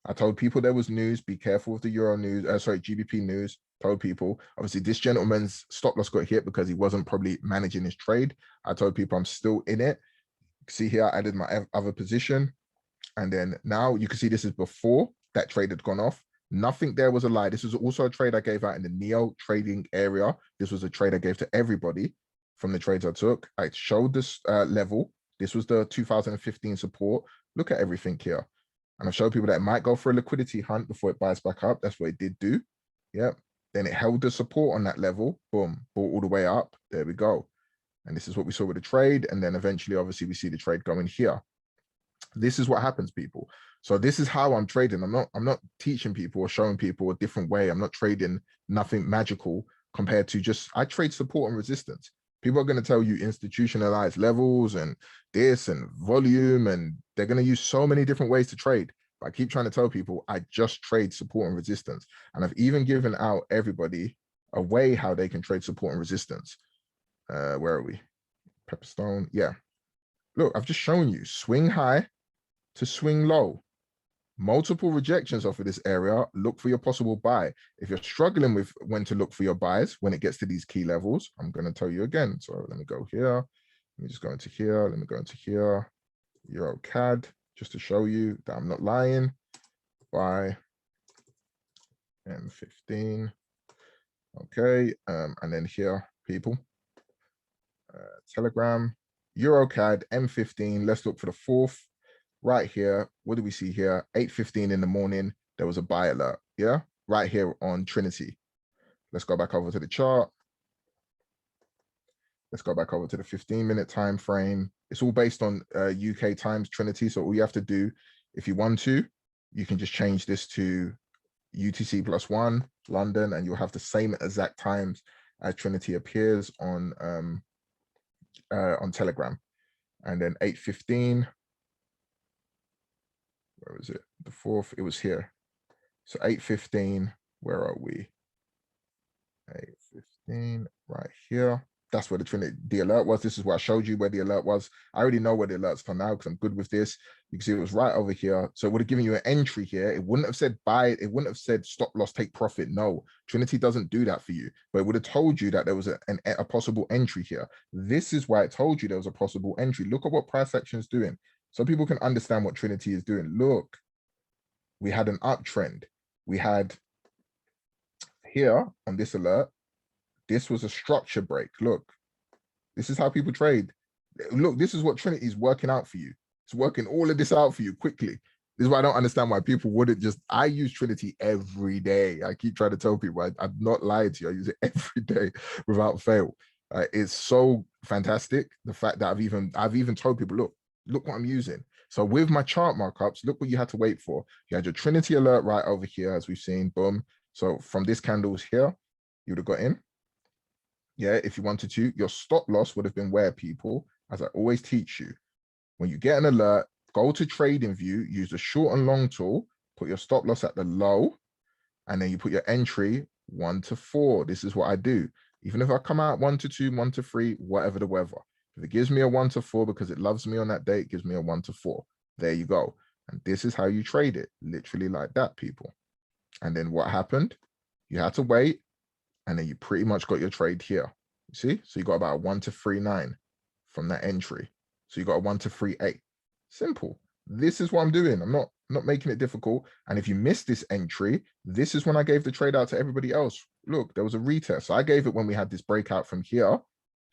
[SPEAKER 1] I told people there was news, be careful with the Euro news, GBP news, told people. Obviously, this gentleman's stop loss got hit because he wasn't probably managing his trade. I told people I'm still in it. See here, I added my other position. And then now you can see this is before that trade had gone off. Nothing there was a lie. This was also a trade I gave out in the Neo trading area. This was a trade I gave to everybody from the trades I took. I showed this level. This was the 2015 support. Look at everything here. And I showed people that it might go for a liquidity hunt before it buys back up. That's what it did do. Yep. Then it held the support on that level. Boom. Bought all the way up. There we go. And this is what we saw with the trade. And then eventually, obviously, we see the trade going here. This is what happens, people. So this is how I'm trading. I'm not teaching people or showing people a different way. I'm not trading nothing magical compared to just, I trade support and resistance. People are going to tell you institutionalized levels and this and volume, and they're going to use so many different ways to trade. But I keep trying to tell people I just trade support and resistance. And I've even given out everybody a way how they can trade support and resistance. Where are we? Pepperstone. Yeah. Look, I've just shown you swing high to swing low. Multiple rejections off of this area. Look for your possible buy. If you're struggling with when to look for your buys when it gets to these key levels, I'm going to tell you again. So let me go here. Let me just go into here. Let me go into here. Euro CAD, just to show you that I'm not lying. Buy M15. Okay, and then here, people, Telegram, EuroCAD, M15. Let's look for the fourth right here. What do we see here? 8:15 in the morning. There was a buy alert. Yeah, right here on Trinity. Let's go back over to the chart. Let's go back over to the 15-minute time frame. It's all based on UK times, Trinity. So all you have to do, if you want to, you can just change this to UTC +1, London, and you'll have the same exact times as Trinity appears on Telegram. And then 8:15, where was it? The fourth, it was here. So 8:15, where are we? 8:15, right here. That's where the alert was. This is where I showed you where the alert was. I already know where the alerts are now because I'm good with this. You can see it was right over here. So it would have given you an entry here. It wouldn't have said buy. It wouldn't have said stop loss, take profit. No, Trinity doesn't do that for you. But it would have told you that there was a possible entry here. This is why it told you there was a possible entry. Look at what price action is doing. So people can understand what Trinity is doing. Look, we had an uptrend. We had here on this alert, this was a structure break. Look, this is how people trade. Look, this is what Trinity is working out for you. It's working all of this out for you quickly. This is why I don't understand why people wouldn't just, I use Trinity every day. I keep trying to tell people, I'm not lying to you. I use it every day without fail. It's so fantastic. The fact that I've even told people, look what I'm using. So with my chart markups, look what you had to wait for. You had your Trinity alert right over here, as we've seen, boom. So from this candles here, you would have got in. Yeah, if you wanted to, your stop loss would have been where, people, as I always teach you, when you get an alert, go to trading view, use the short and long tool, put your stop loss at the low, and then you put your entry 1 to 4. This is what I do. Even if I come out 1 to 2, 1 to 3, whatever the weather. If it gives me a 1 to 4 because it loves me on that day, it gives me a 1 to 4. There you go. And this is how you trade it, literally like that, people. And then what happened? You had to wait, and then you pretty much got your trade here. You see? So you got about a 1 to 3.9 from that entry. So you got a 1 to 3.8. Simple. This is what I'm doing. I'm not making it difficult. And if you missed this entry, this is when I gave the trade out to everybody else. Look, there was a retest. So I gave it when we had this breakout from here.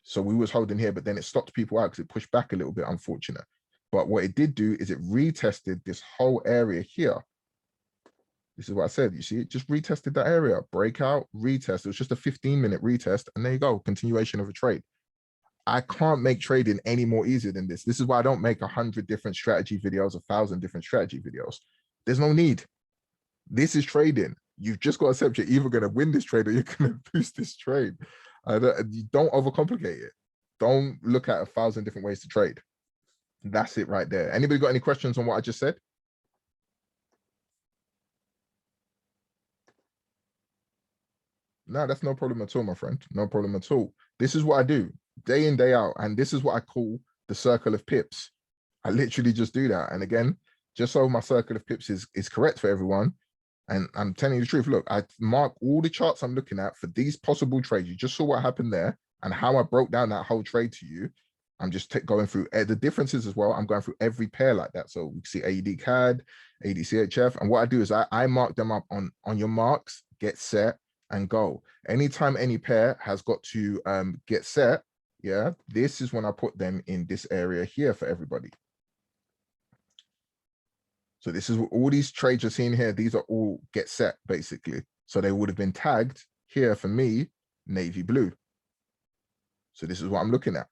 [SPEAKER 1] So we was holding here, but then it stopped people out because it pushed back a little bit, unfortunate. But what it did do is it retested this whole area here. This is what I said. You see, it just retested that area. Breakout, retest. It was just a 15-minute retest. And there you go. Continuation of a trade. I can't make trading any more easier than this. This is why I don't make 100 different strategy videos, 1,000 different strategy videos. There's no need. This is trading. You've just got to accept you're either going to win this trade or you're going to lose this trade. You don't overcomplicate it. Don't look at 1,000 different ways to trade. That's it right there. Anybody got any questions on what I just said? No, that's no problem at all, my friend. No problem at all. This is what I do day in, day out. And this is what I call the circle of pips. I literally just do that. And again, just so my circle of pips is correct for everyone. And I'm telling you the truth. Look, I mark all the charts I'm looking at for these possible trades. You just saw what happened there and how I broke down that whole trade to you. I'm just going through the differences as well. I'm going through every pair like that. So we see AED CAD, ADCHF. And what I do is I mark them up on your marks, get set, and go. Anytime any pair has got to get set, yeah, this is when I put them in this area here for everybody. So this is what all these trades you're seeing here, these are all get set basically. So they would have been tagged here for me, navy blue. So this is what I'm looking at.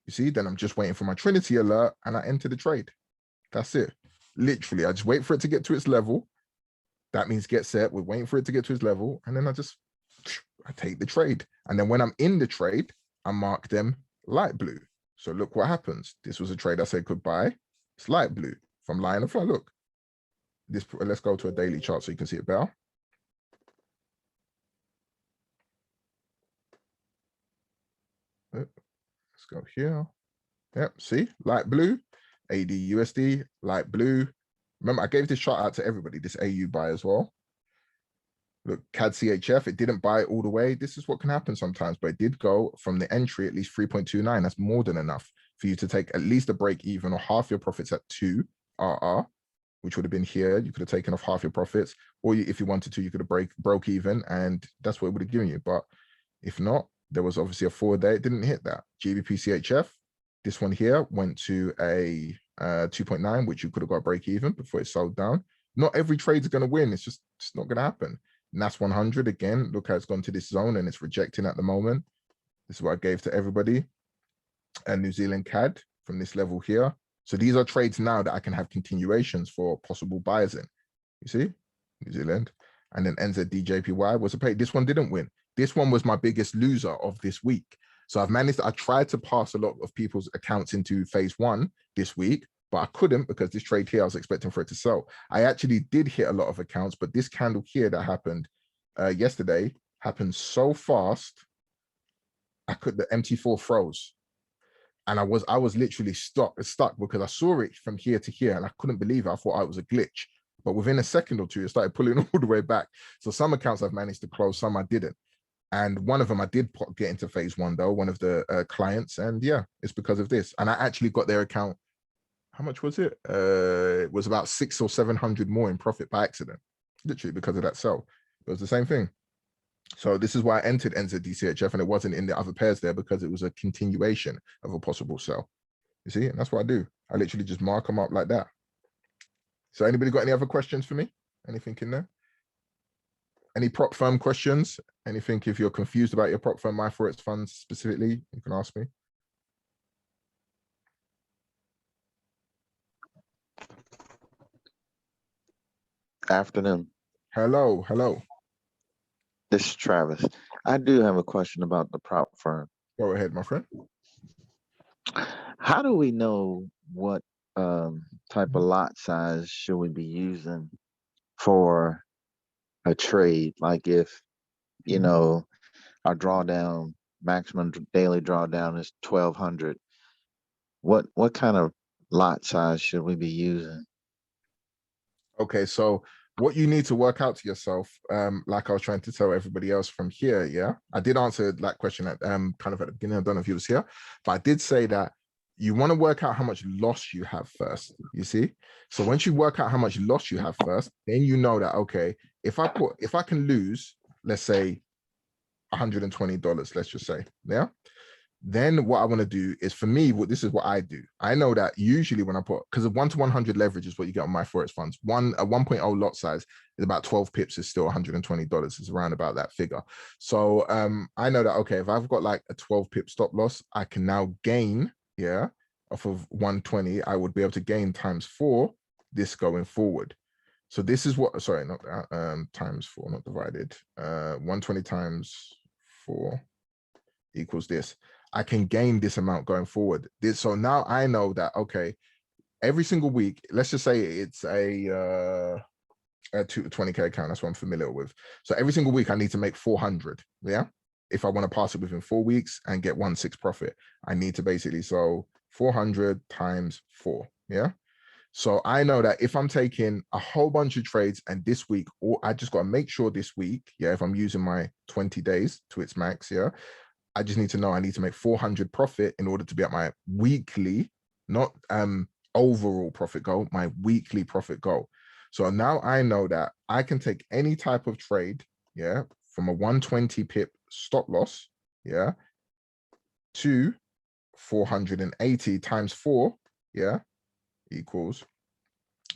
[SPEAKER 1] You see, then I'm just waiting for my Trinity alert and I enter the trade. That's it. Literally, I just wait for it to get to its level. That means get set. We're waiting for it to get to its level. And then I take the trade. And then when I'm in the trade, I mark them light blue. So look what happens. This was a trade I said goodbye. It's light blue from line of fly. Look, let's go to a daily chart so you can see it better. Let's go here. Yep, see, light blue, AD USD, light blue. Remember, I gave this chart out to everybody, this AU buy as well. Look, CAD CHF, it didn't buy all the way. This is what can happen sometimes, but it did go from the entry at least 3.29. That's more than enough for you to take at least a break even or half your profits at 2 RR, which would have been here. You could have taken off half your profits, or if you wanted to, you could have broke even, and that's what it would have given you. But if not, there was obviously a 4 day, it didn't hit that. GBP CHF, this one here went to a 2.9, which you could have got break even before it sold down. Not every trade's going to win. It's just not going to happen. And that's 100 again. Look how it's gone to this zone and it's rejecting at the moment. This is what I gave to everybody. And New Zealand CAD from this level here. So these are trades now that I can have continuations for possible buyers in. You see, New Zealand. And then NZDJPY was a pay. This one didn't win. This one was my biggest loser of this week. So I tried to pass a lot of people's accounts into phase 1 this week, but I couldn't because this trade here, I was expecting for it to sell. I actually did hit a lot of accounts, but this candle here that happened yesterday happened so fast. The MT4 froze. And I was literally stuck because I saw it from here to here and I couldn't believe it. I thought it was a glitch. But within a second or two, it started pulling all the way back. So some accounts I've managed to close, some I didn't. And one of them I did get into phase 1 though, one of the clients. And yeah, it's because of this. And I actually got their account. How much was it? It was about 600 or 700 more in profit by accident, literally because of that sell. It was the same thing. So this is why I entered NZDCHF and it wasn't in the other pairs there because it was a continuation of a possible sell. You see, and that's what I do. I literally just mark them up like that. So anybody got any other questions for me? Anything in there? Any prop firm questions? Anything if you're confused about your prop firm, my Forex funds specifically, you can ask me.
[SPEAKER 3] Afternoon.
[SPEAKER 1] Hello, hello.
[SPEAKER 3] This is Travis. I do have a question about the prop firm.
[SPEAKER 1] Go ahead, my friend.
[SPEAKER 3] How do we know what type of lot size should we be using for a trade? Like if, you know, our drawdown, maximum daily drawdown is 1,200. What kind of lot size should we be using?
[SPEAKER 1] Okay, so what you need to work out to yourself, like I was trying to tell everybody else from here, yeah, I did answer that question at kind of at the beginning. I don't know if you was here, but I did say that you want to work out how much loss you have first. You see, so once you work out how much loss you have first, then you know that okay, if I can lose, let's say $120, let's just say, yeah. Then what I want to do is, for me, this is what I do. I know that usually when I put, because a 1 to 100 leverage is what you get on my Forex funds. A 1.0 lot size is about 12 pips is still $120. It's around about that figure. So I know that, okay, if I've got like a 12 pip stop loss, I can now gain, yeah, off of 120, I would be able to gain times 4 this going forward. So this is what, sorry, not that, times 4, not divided. 120 times 4 equals this. I can gain this amount going forward. So now I know that, okay, every single week, let's just say it's a 20K account. That's what I'm familiar with. So every single week I need to make 400. Yeah. If I want to pass it within 4 weeks and get 1.6 profit, I need to basically, so 400 times 4. Yeah. So I know that if I'm taking a whole bunch of trades and this week, or I just got to make sure this week, yeah, if I'm using my 20 days to its max, yeah, I just need to know I need to make 400 profit in order to be at my weekly, not overall profit goal, my weekly profit goal. So now I know that I can take any type of trade, yeah, from a 120 pip stop loss, yeah, to 480 times 4, yeah, equals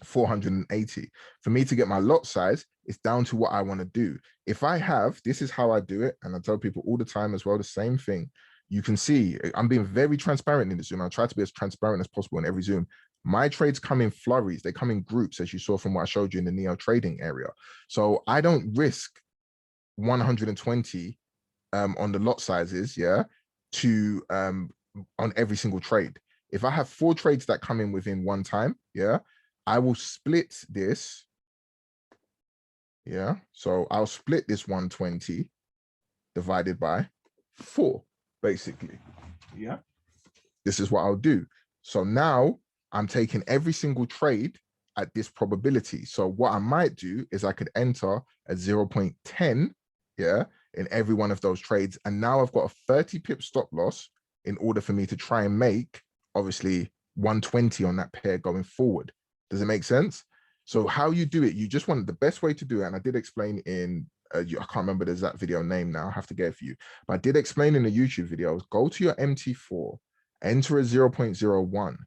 [SPEAKER 1] 480. For me to get my lot size, it's down to what I want to do. If I have, this is how I do it, and I tell people all the time as well, the same thing. You can see I'm being very transparent in this Zoom. I try to be as transparent as possible in every Zoom. My trades come in flurries. They come in groups, as you saw from what I showed you in the Neo trading area. So I don't risk 120 on the lot sizes, yeah, to on every single trade. If I have 4 trades that come in within one time, yeah, I will split this. Yeah, so I'll split this 120 divided by 4, basically. Yeah, this is what I'll do. So now I'm taking every single trade at this probability. So what I might do is I could enter a 0.10, yeah, in every one of those trades. And now I've got a 30 pip stop loss in order for me to try and make obviously 120 on that pair going forward. Does it make sense? So how you do it, you just want the best way to do it. And I did explain in, I can't remember the exact video name now, I have to get it for you. But I did explain in the YouTube videos, go to your MT4, enter a 0.01.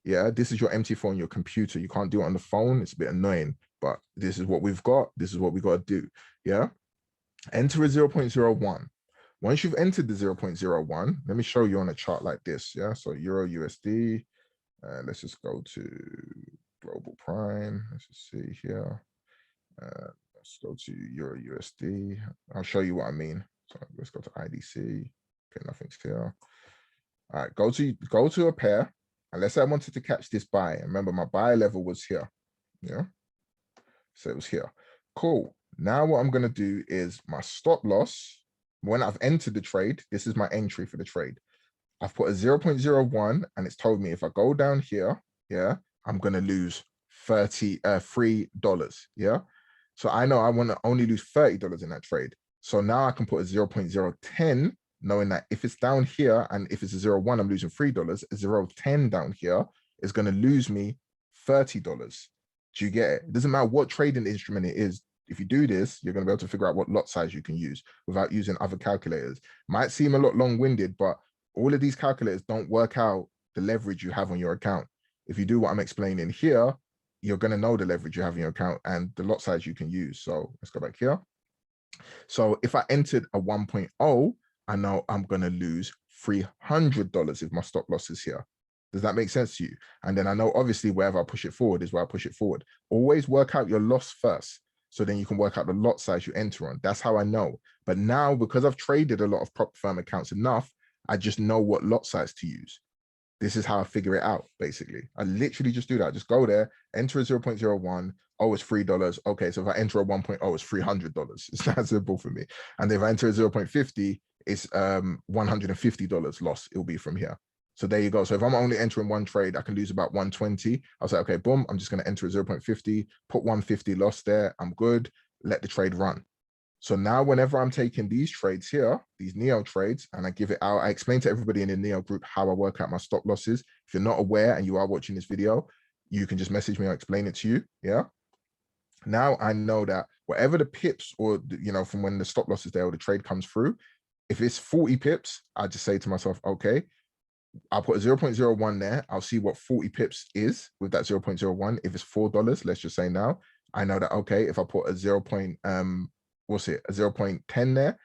[SPEAKER 1] Yeah, this is your MT4 on your computer. You can't do it on the phone. It's a bit annoying, but this is what we've got. This is what we got to do. Yeah, enter a 0.01. Once you've entered the 0.01, let me show you on a chart like this. Yeah, so Euro USD. Let's just go to Global Prime. Let's just see here. Let's go to Euro USD. I'll show you what I mean. So let's go to IDC. Okay, nothing's here. All right, go to a pair. And let's say I wanted to catch this buy. Remember, my buy level was here. Yeah. So it was here. Cool. Now what I'm going to do is my stop loss. When I've entered the trade, this is my entry for the trade. I've put a 0.01 and it's told me if I go down here, yeah, I'm going to lose $3. Yeah. So I know I want to only lose $30 in that trade. So now I can put a 0.010, knowing that if it's down here and if it's a 0.1, I'm losing $3. A 0.10 down here is going to lose me $30. Do you get it? It doesn't matter what trading instrument it is. If you do this, you're going to be able to figure out what lot size you can use without using other calculators. Might seem a lot long-winded, but all of these calculators don't work out the leverage you have on your account. If you do what I'm explaining here, you're going to know the leverage you have in your account and the lot size you can use. So let's go back here. So if I entered a 1.0, I know I'm going to lose $300 if my stop loss is here. Does that make sense to you? And then I know obviously wherever I push it forward is where I push it forward. Always work out your loss first. So then you can work out the lot size you enter on. That's how I know. But now, because I've traded a lot of prop firm accounts enough, I just know what lot size to use. This is how I figure it out, basically. I literally just do that. Just go there, enter a 0.01. Oh, it's $3. Okay, so if I enter a 1.0, it's $300. It's that simple for me. And if I enter a 0.50, it's $150 loss. It'll be from here. So there you go. So if I'm only entering one trade, I can lose about 120. I'll say, okay, boom, I'm just going to enter a 0.50, put 150 loss there. I'm good. Let the trade run. So now whenever I'm taking these trades here, these Neo trades, and I give it out, I explain to everybody in the Neo group how I work out my stop losses. If you're not aware and you are watching this video, you can just message me or explain it to you. Yeah. Now I know that whatever the pips or, you know, from when the stop loss is there or the trade comes through, if it's 40 pips, I just say to myself, okay, I'll put a 0.01 there. I'll see what 40 pips is with that 0.01. If it's $4, let's just say now, I know that, okay, if I put a 0.10 there,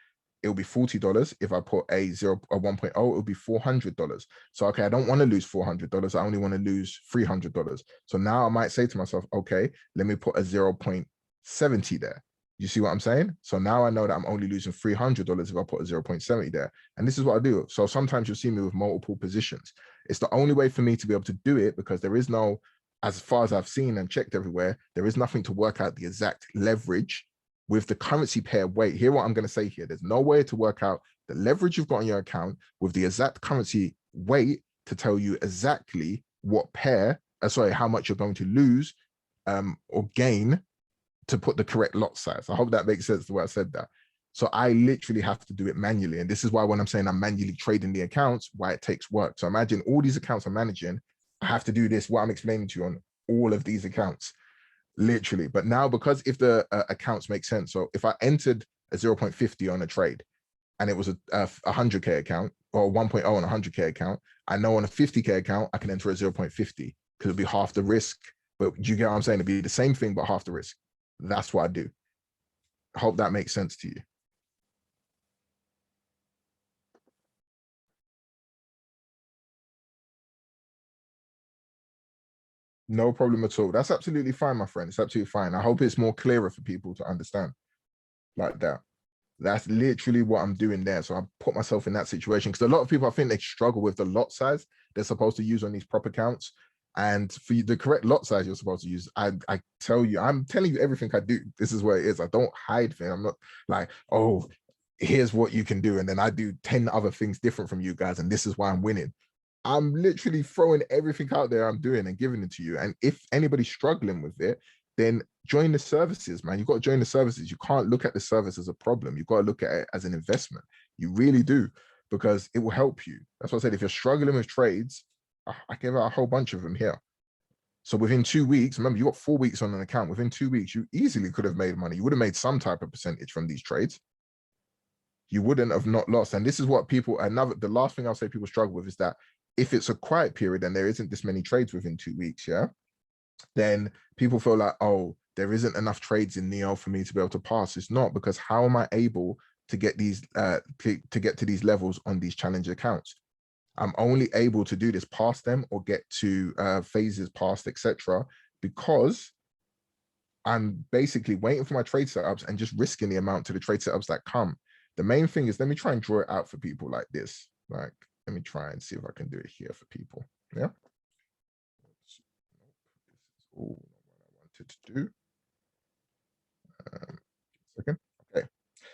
[SPEAKER 1] it'll be $40. If I put a 1.0, it'll be $400. So, okay, I don't want to lose $400. I only want to lose $300. So now I might say to myself, okay, let me put a 0.70 there. You see what I'm saying? So now I know that I'm only losing $300 if I put a 0.70 there. And this is what I do. So sometimes you'll see me with multiple positions. It's the only way for me to be able to do it because there is no, as far as I've seen and checked everywhere, there is nothing to work out the exact leverage with the currency pair weight. Hear what I'm going to say here. There's no way to work out the leverage you've got on your account with the exact currency weight to tell you exactly what pair, how much you're going to lose or gain to put the correct lot size. I hope that makes sense the way I said that. So I literally have to do it manually. And this is why when I'm saying I'm manually trading the accounts, why it takes work. So imagine all these accounts I'm managing, I have to do this, what I'm explaining to you on all of these accounts, literally. But now because if the accounts make sense, so if I entered a 0.50 on a trade and it was a 100K account or 1.0 on a 100K account, I know on a 50K account, I can enter a 0.50 because it'll be half the risk. But do you get what I'm saying? It'd be the same thing, but half the risk. That's what I do. I hope that makes sense to you. No problem at all. That's absolutely fine, my friend. It's absolutely fine. I hope it's more clearer for people to understand like that. That's literally what I'm doing there. So I put myself in that situation because a lot of people, I think they struggle with the lot size they're supposed to use on these prop accounts. And for the correct lot size you're supposed to use, I tell you, I'm telling you everything I do. This is what it is. I don't hide things. I'm not like, oh, here's what you can do. And then I do 10 other things different from you guys. And this is why I'm winning. I'm literally throwing everything out there I'm doing and giving it to you. And if anybody's struggling with it, then join the services, man. You've got to join the services. You can't look at the service as a problem. You've got to look at it as an investment. You really do, because it will help you. That's what I said. If you're struggling with trades, I gave out a whole bunch of them here. So within 2 weeks, remember, you got 4 weeks on an account. Within 2 weeks, you easily could have made money. You would have made some type of percentage from these trades. You wouldn't have not lost. And this is what people, the last thing I'll say people struggle with is that if it's a quiet period and there isn't this many trades within 2 weeks, yeah, then people feel like, oh, there isn't enough trades in Neo for me to be able to pass. It's not, because how am I able to get these, to get to these levels on these challenge accounts? I'm only able to do this past them or get to phases past, etc., because I'm basically waiting for my trade setups and just risking the amount to the trade setups that come. The main thing is, let me try and draw it out for people like this. Like, let me try and see if I can do it here for people. Yeah. Oh, what I wanted to do. Second. Okay.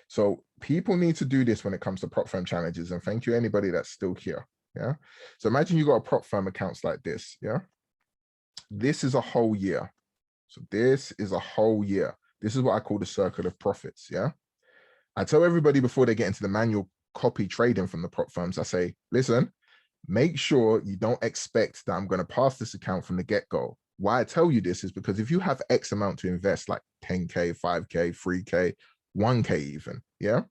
[SPEAKER 1] So people need to do this when it comes to prop firm challenges. And thank you anybody that's still here. Yeah. So imagine you got a prop firm accounts like this. Yeah. This is a whole year. So this is a whole year. This is what I call the circle of profits. Yeah. I tell everybody before they get into the manual copy trading from the prop firms, I say, listen, make sure you don't expect that I'm going to pass this account from the get-go. Why I tell you this is because if you have X amount to invest, like 10K, 5K, 3K, 1K even, yeah,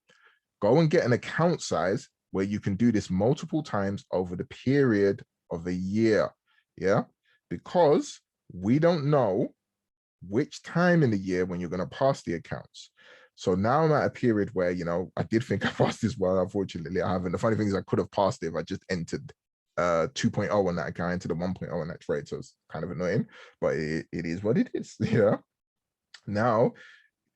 [SPEAKER 1] go and get an account size where you can do this multiple times over the period of a year, yeah, because we don't know which time in the year when you're going to pass the accounts. So now I'm at a period where, you know, I did think I passed this well. Unfortunately, I haven't. The funny thing is I could have passed it if I just entered 2.0 on that account, into the 1.0 on that trade. So it's kind of annoying, but it is what it is. Yeah. Now,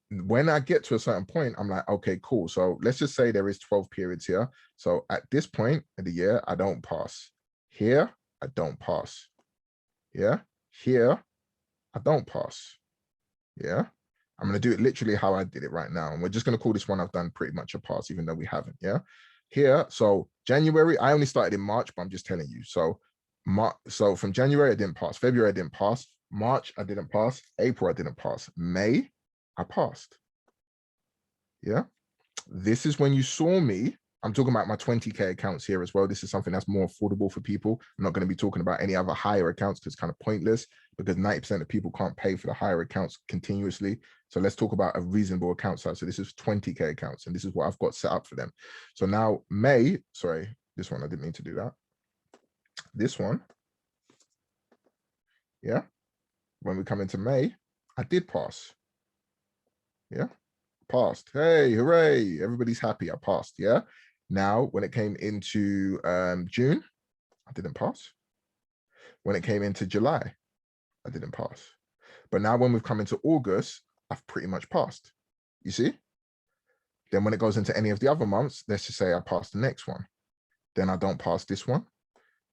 [SPEAKER 1] when I get to a certain point, I'm like, okay, cool. So let's just say there is 12 periods here. So at this point of the year, I don't pass. Here, I don't pass. Yeah. Here, I don't pass. Yeah. I'm going to do it literally how I did it right now. And we're just going to call this one I've done pretty much a pass, even though we haven't. Yeah. Here. So January, I only started in March, but I'm just telling you. So from January, I didn't pass. February, I didn't pass. March, I didn't pass. April, I didn't pass. May, I passed. Yeah. This is when you saw me. I'm talking about my 20K accounts here as well. This is something that's more affordable for people. I'm not going to be talking about any other higher accounts because it's kind of pointless, because 90% of people can't pay for the higher accounts continuously. So let's talk about a reasonable account size. So this is 20K accounts, and this is what I've got set up for them. So now May, sorry, this one, I didn't mean to do that. This one, yeah, when we come into May, I did pass. Yeah, passed. Hey, hooray, everybody's happy, I passed. Yeah. Now, when it came into June, I didn't pass. When it came into July, I didn't pass. But now when we've come into August, I've pretty much passed. You see? Then when it goes into any of the other months, let's just say I pass the next one. Then I don't pass this one.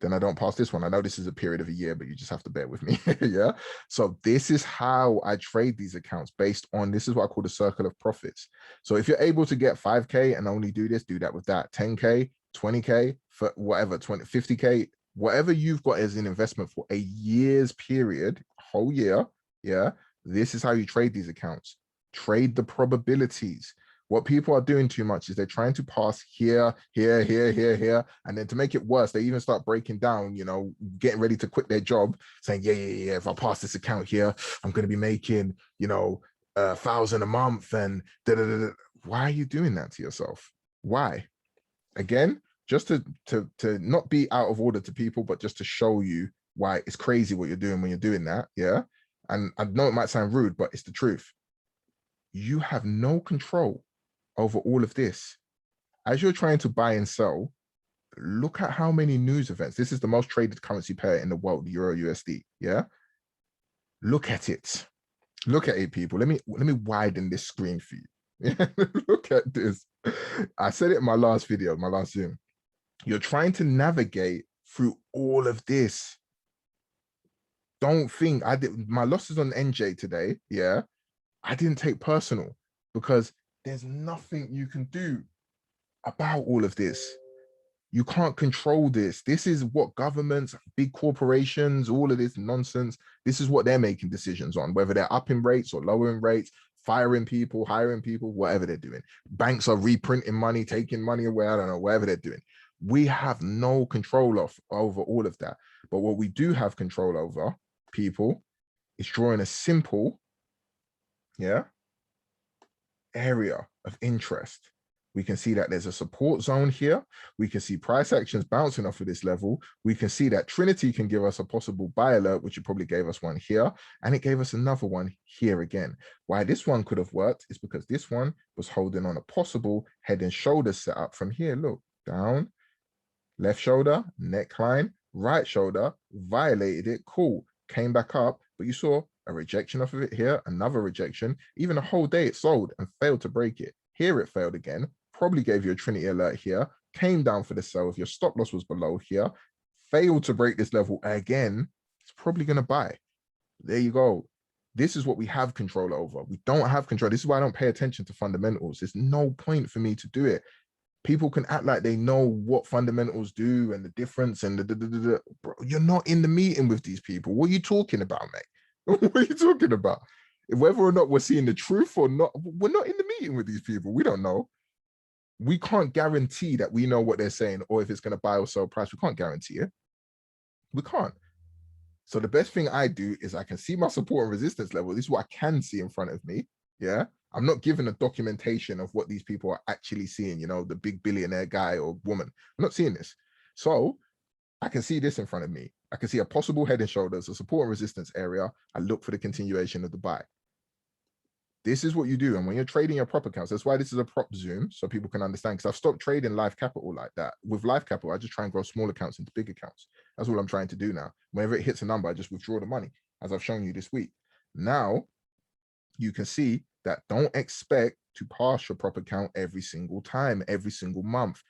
[SPEAKER 1] Then I don't pass this one. I know this is a period of a year, but you just have to bear with me. Yeah. So this is how I trade these accounts, based on, this is what I call the circle of profits. So if you're able to get 5K and only do this, do that with that. 10K, 20K, for whatever, 50K, whatever you've got as an investment for a year's period, whole year. Yeah. This is how you trade these accounts. Trade the probabilities. What people are doing too much is they're trying to pass here, here, here, here, here. And then to make it worse, they even start breaking down, you know, getting ready to quit their job, saying, yeah, if I pass this account here, I'm going to be making, you know, 1,000 a month and da, da, da, da. Why are you doing that to yourself? Why? Again, just to not be out of order to people, but just to show you why it's crazy what you're doing when you're doing that. Yeah. And I know it might sound rude, but it's the truth. You have no control over all of this. As you're trying to buy and sell, look at how many news events. This is the most traded currency pair in the world, the Euro USD. Yeah. Look at it. Look at it, people. Let me widen this screen for you. Look at this. I said it in my last video, my last Zoom. You're trying to navigate through all of this. Don't think I did my losses on NJ today. Yeah. I didn't take personal, because there's nothing you can do about all of this. You can't control this. This is what governments, big corporations, all of this nonsense, this is what they're making decisions on, whether they're upping rates or lowering rates, firing people, hiring people, whatever they're doing. Banks are reprinting money, taking money away, I don't know, whatever they're doing. We have no control over all of that. But what we do have control over, people, is drawing a simple, area of interest. We can see that there's a support zone here. We can see price actions bouncing off of this level. We can see that Trinity can give us a possible buy alert, which it probably gave us one here. And it gave us another one here again. Why this one could have worked is because this one was holding on a possible head and shoulder setup from here. Look, down, left shoulder, neckline, right shoulder, violated it. Cool. Came back up, but you saw a rejection off of it here, another rejection, even a whole day it sold and failed to break it. Here it failed again, probably gave you a Trinity alert here, came down for the sell if your stop loss was below here, failed to break this level again, it's probably going to buy. There you go. This is what we have control over. We don't have control. This is why I don't pay attention to fundamentals. There's no point for me to do it. People can act like they know what fundamentals do and the difference and Bro, you're not in the meeting with these people. What are you talking about, mate? What are you talking about? Whether or not we're seeing the truth or not, we're not in the meeting with these people. We don't know. We can't guarantee that we know what they're saying or if it's going to buy or sell price. We can't guarantee it. We can't. So the best thing I do is I can see my support and resistance level. This is what I can see in front of me. Yeah. I'm not given a documentation of what these people are actually seeing, the big billionaire guy or woman. I'm not seeing this. So I can see this in front of me. I can see a possible head and shoulders, a support and resistance area. I look for the continuation of the buy. This is what you do. And when you're trading your prop accounts, that's why this is a prop zoom, so people can understand. Because I've stopped trading live capital like that. With live capital, I just try and grow small accounts into big accounts. That's all I'm trying to do now. Whenever it hits a number, I just withdraw the money, as I've shown you this week. Now, you can see that don't expect to pass your prop account every single time, every single month.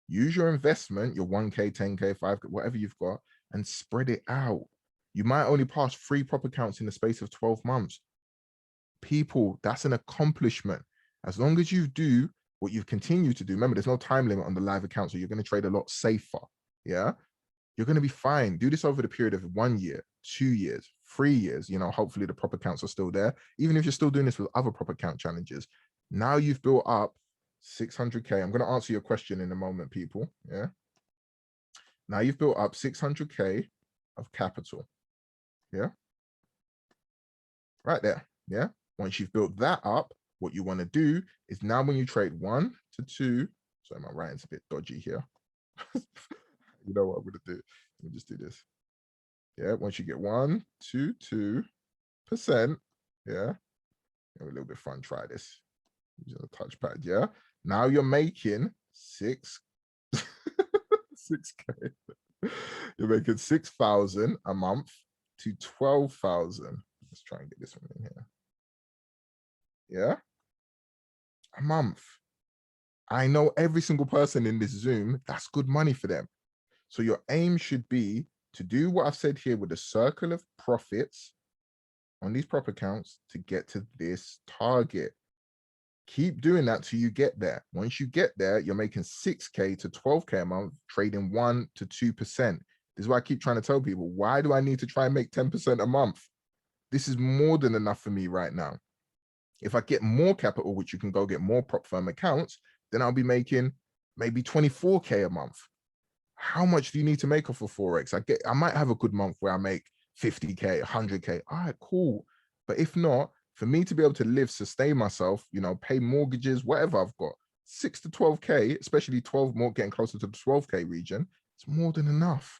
[SPEAKER 1] Use your investment, your 1K, 10K, 5K, whatever you've got, and spread it out. You might only pass 3 prop accounts in the space of 12 months. People, that's an accomplishment. As long as you do what you've continued to do, remember, there's no time limit on the live account, so you're going to trade a lot safer. Yeah, you're going to be fine. Do this over the period of 1 year, 2 years, 3 years. Hopefully the prop accounts are still there. Even if you're still doing this with other prop account challenges, now you've built up 600K. I'm going to answer your question in a moment, people. Yeah. Now you've built up 600K of capital. Yeah. Right there. Yeah. Once you've built that up, what you want to do is now when you trade 1 to 2, sorry, my writing's a bit dodgy here. You know what I'm going to do? Let me just do this. Yeah. Once you get 1 to 2%, yeah. Have a little bit of fun. Try this. Using a touchpad. Yeah. Now you're making 6K. You're making 6,000 a month to 12,000. Let's try and get this one in here. Yeah. A month. I know every single person in this Zoom, that's good money for them. So your aim should be to do what I've said here with the circle of profits on these prop accounts to get to this target. Keep doing that till you get there. Once you get there, you're making 6K to 12K a month, trading 1 to 2%. This is why I keep trying to tell people, why do I need to try and make 10% a month? This is more than enough for me right now. If I get more capital, which you can go get more prop firm accounts, then I'll be making maybe 24K a month. How much do you need to make off of Forex? I might have a good month where I make 50K, 100K. All right, cool. But if not, for me to be able to live, sustain myself, pay mortgages, whatever I've got, 6 to 12K, especially 12 more, getting closer to the 12K region, it's more than enough.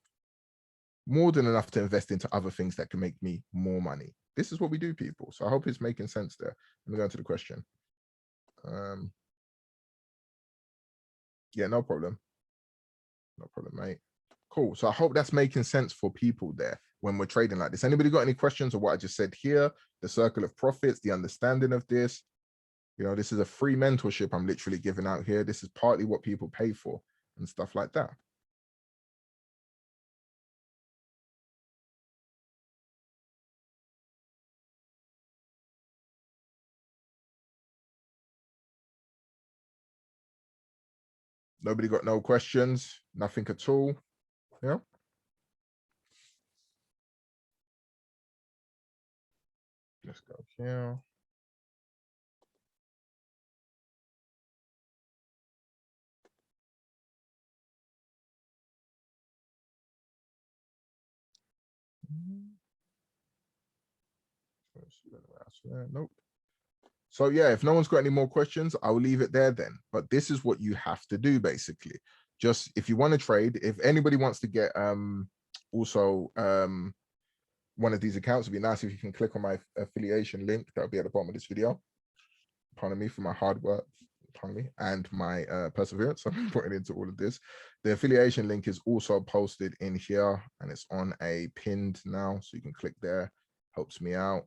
[SPEAKER 1] More than enough to invest into other things that can make me more money. This is what we do, people. So I hope it's making sense there. Let me go into the question. Yeah, no problem. No problem, mate. Cool. So I hope that's making sense for people there when we're trading like this. Anybody got any questions on what I just said here? The circle of profits, the understanding of this. This is a free mentorship I'm literally giving out here. This is partly what people pay for and stuff like that. Nobody got no questions? Nothing at all? Yeah. Let's go here. Nope. So yeah, if no one's got any more questions, I'll leave it there then. But this is what you have to do basically. Just if you want to trade, if anybody wants to get also one of these accounts, it'd be nice if you can click on my affiliation link that'll be at the bottom of this video. Pardon me for my hard work, pardon me, and my perseverance. I'm putting into all of this. The affiliation link is also posted in here and it's on a pinned now, so you can click there. Helps me out.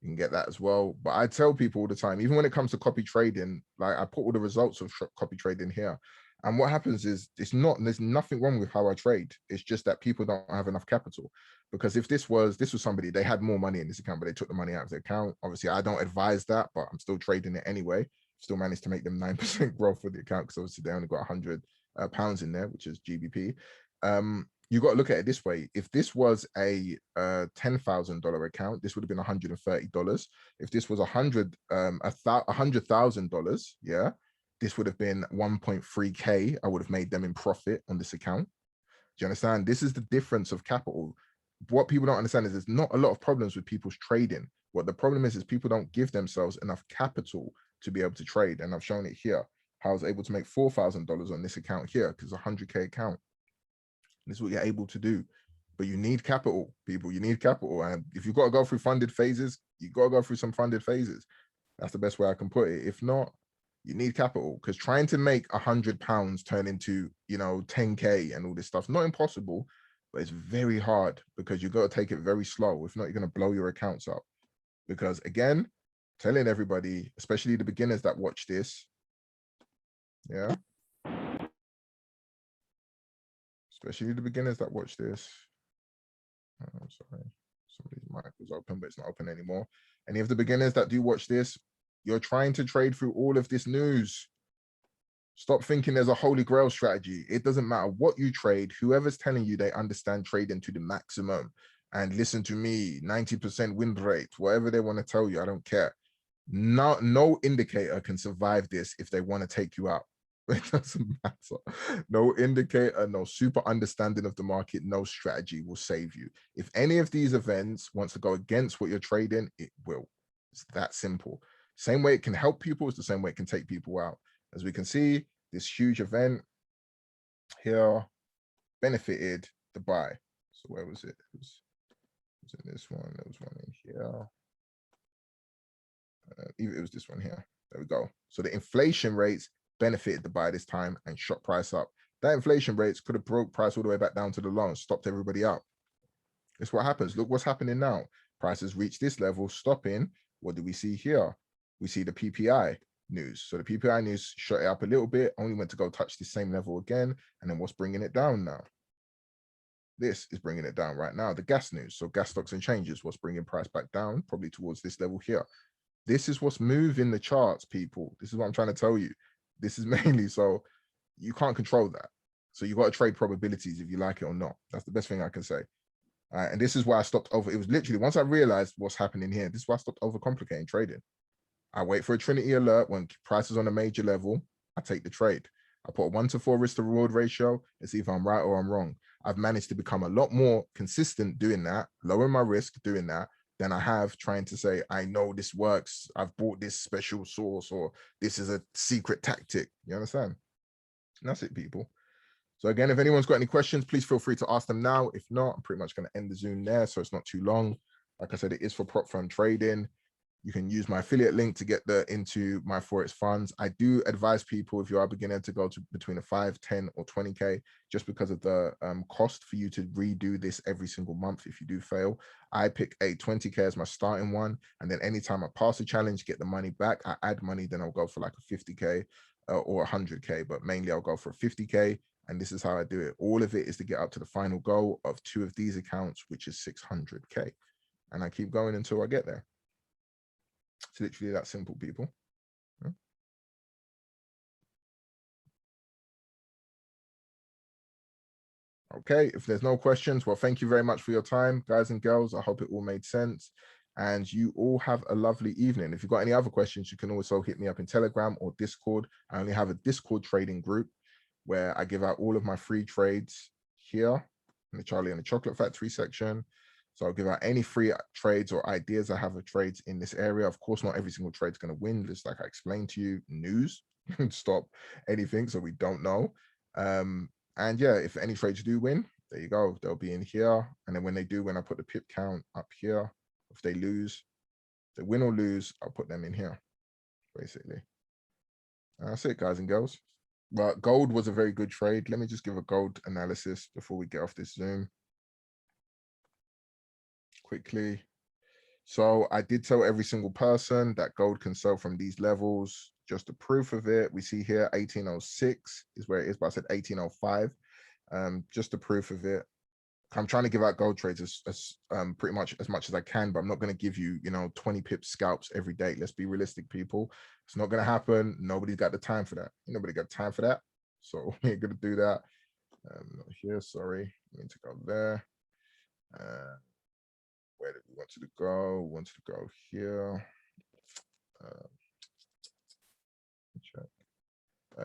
[SPEAKER 1] You can get that as well. But I tell people all the time, even when it comes to copy trading, like I put all the results of copy trading here. And what happens is there's nothing wrong with how I trade. It's just that people don't have enough capital. Because if this was somebody, they had more money in this account, but they took the money out of their account. Obviously, I don't advise that, but I'm still trading it anyway. Still managed to make them 9% growth for the account because obviously they only got 100 pounds in there, which is GBP. You got to look at it this way. If this was a $10,000 account, this would have been $130. If this was $100,000, yeah, this would have been 1.3K. I would have made them in profit on this account. Do you understand? This is the difference of capital. What people don't understand is there's not a lot of problems with people's trading. What the problem is people don't give themselves enough capital to be able to trade. And I've shown it here. How I was able to make $4,000 on this account here because it's a 100K account. This is what you're able to do. But you need capital, people. You need capital. And if you've got to go through funded phases, you've got to go through some funded phases. That's the best way I can put it. If not, you need capital, because trying to make £100 turn into, 10K and all this stuff, not impossible, but it's very hard because you got to take it very slow. If not, you're going to blow your accounts up. Because again, telling everybody, especially the beginners that watch this, yeah, especially the beginners that watch this. I'm sorry, somebody's mic was open, but it's not open anymore. Any of the beginners that do watch this, you're trying to trade through all of this news. Stop thinking there's a holy grail strategy. It doesn't matter what you trade. Whoever's telling you they understand trading to the maximum, and listen to me, 90% win rate, whatever they want to tell you, I don't care. No indicator can survive this if they want to take you out. It doesn't matter. No indicator, no super understanding of the market, no strategy will save you. If any of these events wants to go against what you're trading, it will. It's that simple. Same way it can help people is the same way it can take people out. As we can see, this huge event here benefited the buy. So where was it? It was in this one. There was one in here. It was this one here. There we go. So the inflation rates benefited the buy this time and shot price up. That inflation rates could have broke price all the way back down to the low and stopped everybody out. It's what happens. Look what's happening now. Prices reach this level, stopping. What do we see here? We see the PPI news. So the PPI news shot it up a little bit, only went to go touch the same level again. And then what's bringing it down now? This is bringing it down right now. The gas news. So gas stocks and changes, what's bringing price back down, probably towards this level here. This is what's moving the charts, people. This is what I'm trying to tell you. This is mainly, so you can't control that. So you got to trade probabilities if you like it or not. That's the best thing I can say. And this is why I stopped over. It was literally once I realized what's happening here, this is why I stopped overcomplicating trading. I wait for a Trinity alert when price is on a major level. I take the trade. I put a 1-to-4 risk to reward ratio. It's either I'm right or I'm wrong. I've managed to become a lot more consistent doing that, lowering my risk doing that, than I have trying to say, I know this works. I've bought this special source, or this is a secret tactic. You understand? And that's it, people. So again, if anyone's got any questions, please feel free to ask them now. If not, I'm pretty much going to end the Zoom there, so it's not too long. Like I said, it is for prop firm trading. You can use my affiliate link to get into my Forex funds. I do advise people, if you are a beginner, to go to between a 5, 10 or 20K, just because of the cost for you to redo this every single month if you do fail. I pick a 20K as my starting one. And then anytime I pass a challenge, get the money back, I add money, then I'll go for like a 50K or 100K, but mainly I'll go for a 50K. And this is how I do it. All of it is to get up to the final goal of 2 of these accounts, which is 600K. And I keep going until I get there. It's literally that simple, people. Yeah. Okay, if there's no questions, well, thank you very much for your time, guys and girls. I hope it all made sense. And you all have a lovely evening. If you've got any other questions, you can also hit me up in Telegram or Discord. I only have a Discord trading group where I give out all of my free trades here in the Charlie and the Chocolate Factory section. So I'll give out any free trades or ideas I have of trades in this area. Of course, not every single trade is going to win. Just like I explained to you, news, stop anything. So we don't know. And yeah, if any trades do win, there you go. They'll be in here. And then when they do, when I put the pip count up here, if they lose, they win or lose, I'll put them in here, basically. And that's it, guys and girls. But gold was a very good trade. Let me just give a gold analysis before we get off this Zoom. Quickly. So I did tell every single person that gold can sell from these levels. Just a proof of it. We see here 1806 is where it is, but I said 1805. Just a proof of it. I'm trying to give out gold trades as pretty much as I can, but I'm not going to give you, 20 pip scalps every day. Let's be realistic, people. It's not going to happen. Nobody's got the time for that. Nobody got time for that. So we ain't going to do that. Not here, sorry. I need to go there. Where did we want to go? We wanted to go here. Check.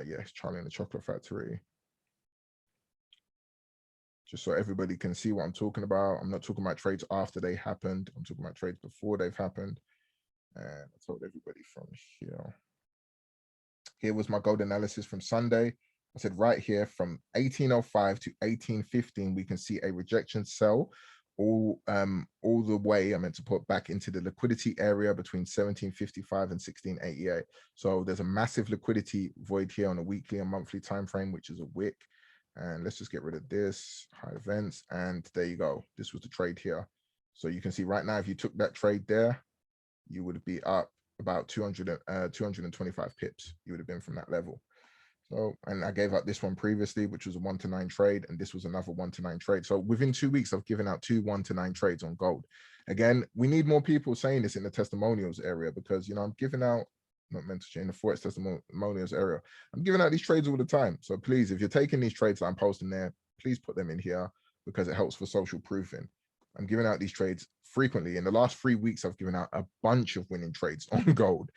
[SPEAKER 1] Yes, Charlie and the Chocolate Factory. Just so everybody can see what I'm talking about. I'm not talking about trades after they happened. I'm talking about trades before they've happened. And I told everybody from here. Here was my gold analysis from Sunday. I said right here from 1805 to 1815, we can see a rejection sell all the way. I meant to put back into the liquidity area between 1755 and 1688. So there's a massive liquidity void here on a weekly and monthly time frame, which is a wick. And let's just get rid of this, high events, and there you go. This was the trade here. So you can see right now, if you took that trade there, you would be up about 225 pips. You would have been from that level. So, and I gave out this one previously, which was a 1-to-9 trade, and this was another 1-to-9 trade. So within 2 weeks, I've given out 2 1-to-9 trades on gold. Again, we need more people saying this in the testimonials area, because I'm giving out, not meant to in the Forex testimonials area, I'm giving out these trades all the time. So please, if you're taking these trades that I'm posting there, please put them in here, because it helps for social proofing. I'm giving out these trades frequently. In the last 3 weeks, I've given out a bunch of winning trades on gold.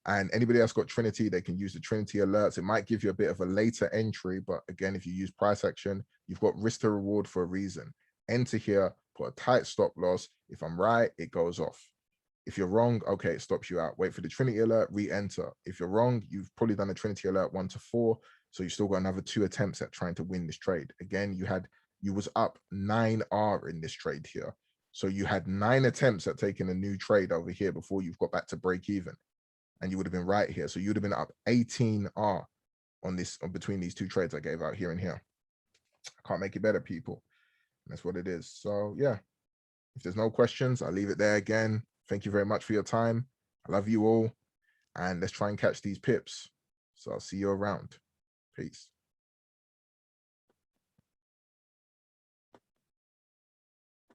[SPEAKER 1] And anybody else got Trinity, they can use the Trinity alerts. It might give you a bit of a later entry, but again, if you use price action, you've got risk to reward for a reason. Enter here, put a tight stop loss. If I'm right, it goes off. If you're wrong, okay, it stops you out. Wait for the Trinity alert, re-enter. If you're wrong, you've probably done a Trinity alert 1 to 4, so you still got another 2 attempts at trying to win this trade. Again, you was up 9R in this trade here. So you had 9 attempts at taking a new trade over here before you've got back to break even. And you would have been right here. So you'd have been up 18R on this, between these 2 trades I gave out here and here. I can't make it better, people. And that's what it is. So yeah, if there's no questions, I'll leave it there again. Thank you very much for your time. I love you all. And let's try and catch these pips. So I'll see you around. Peace.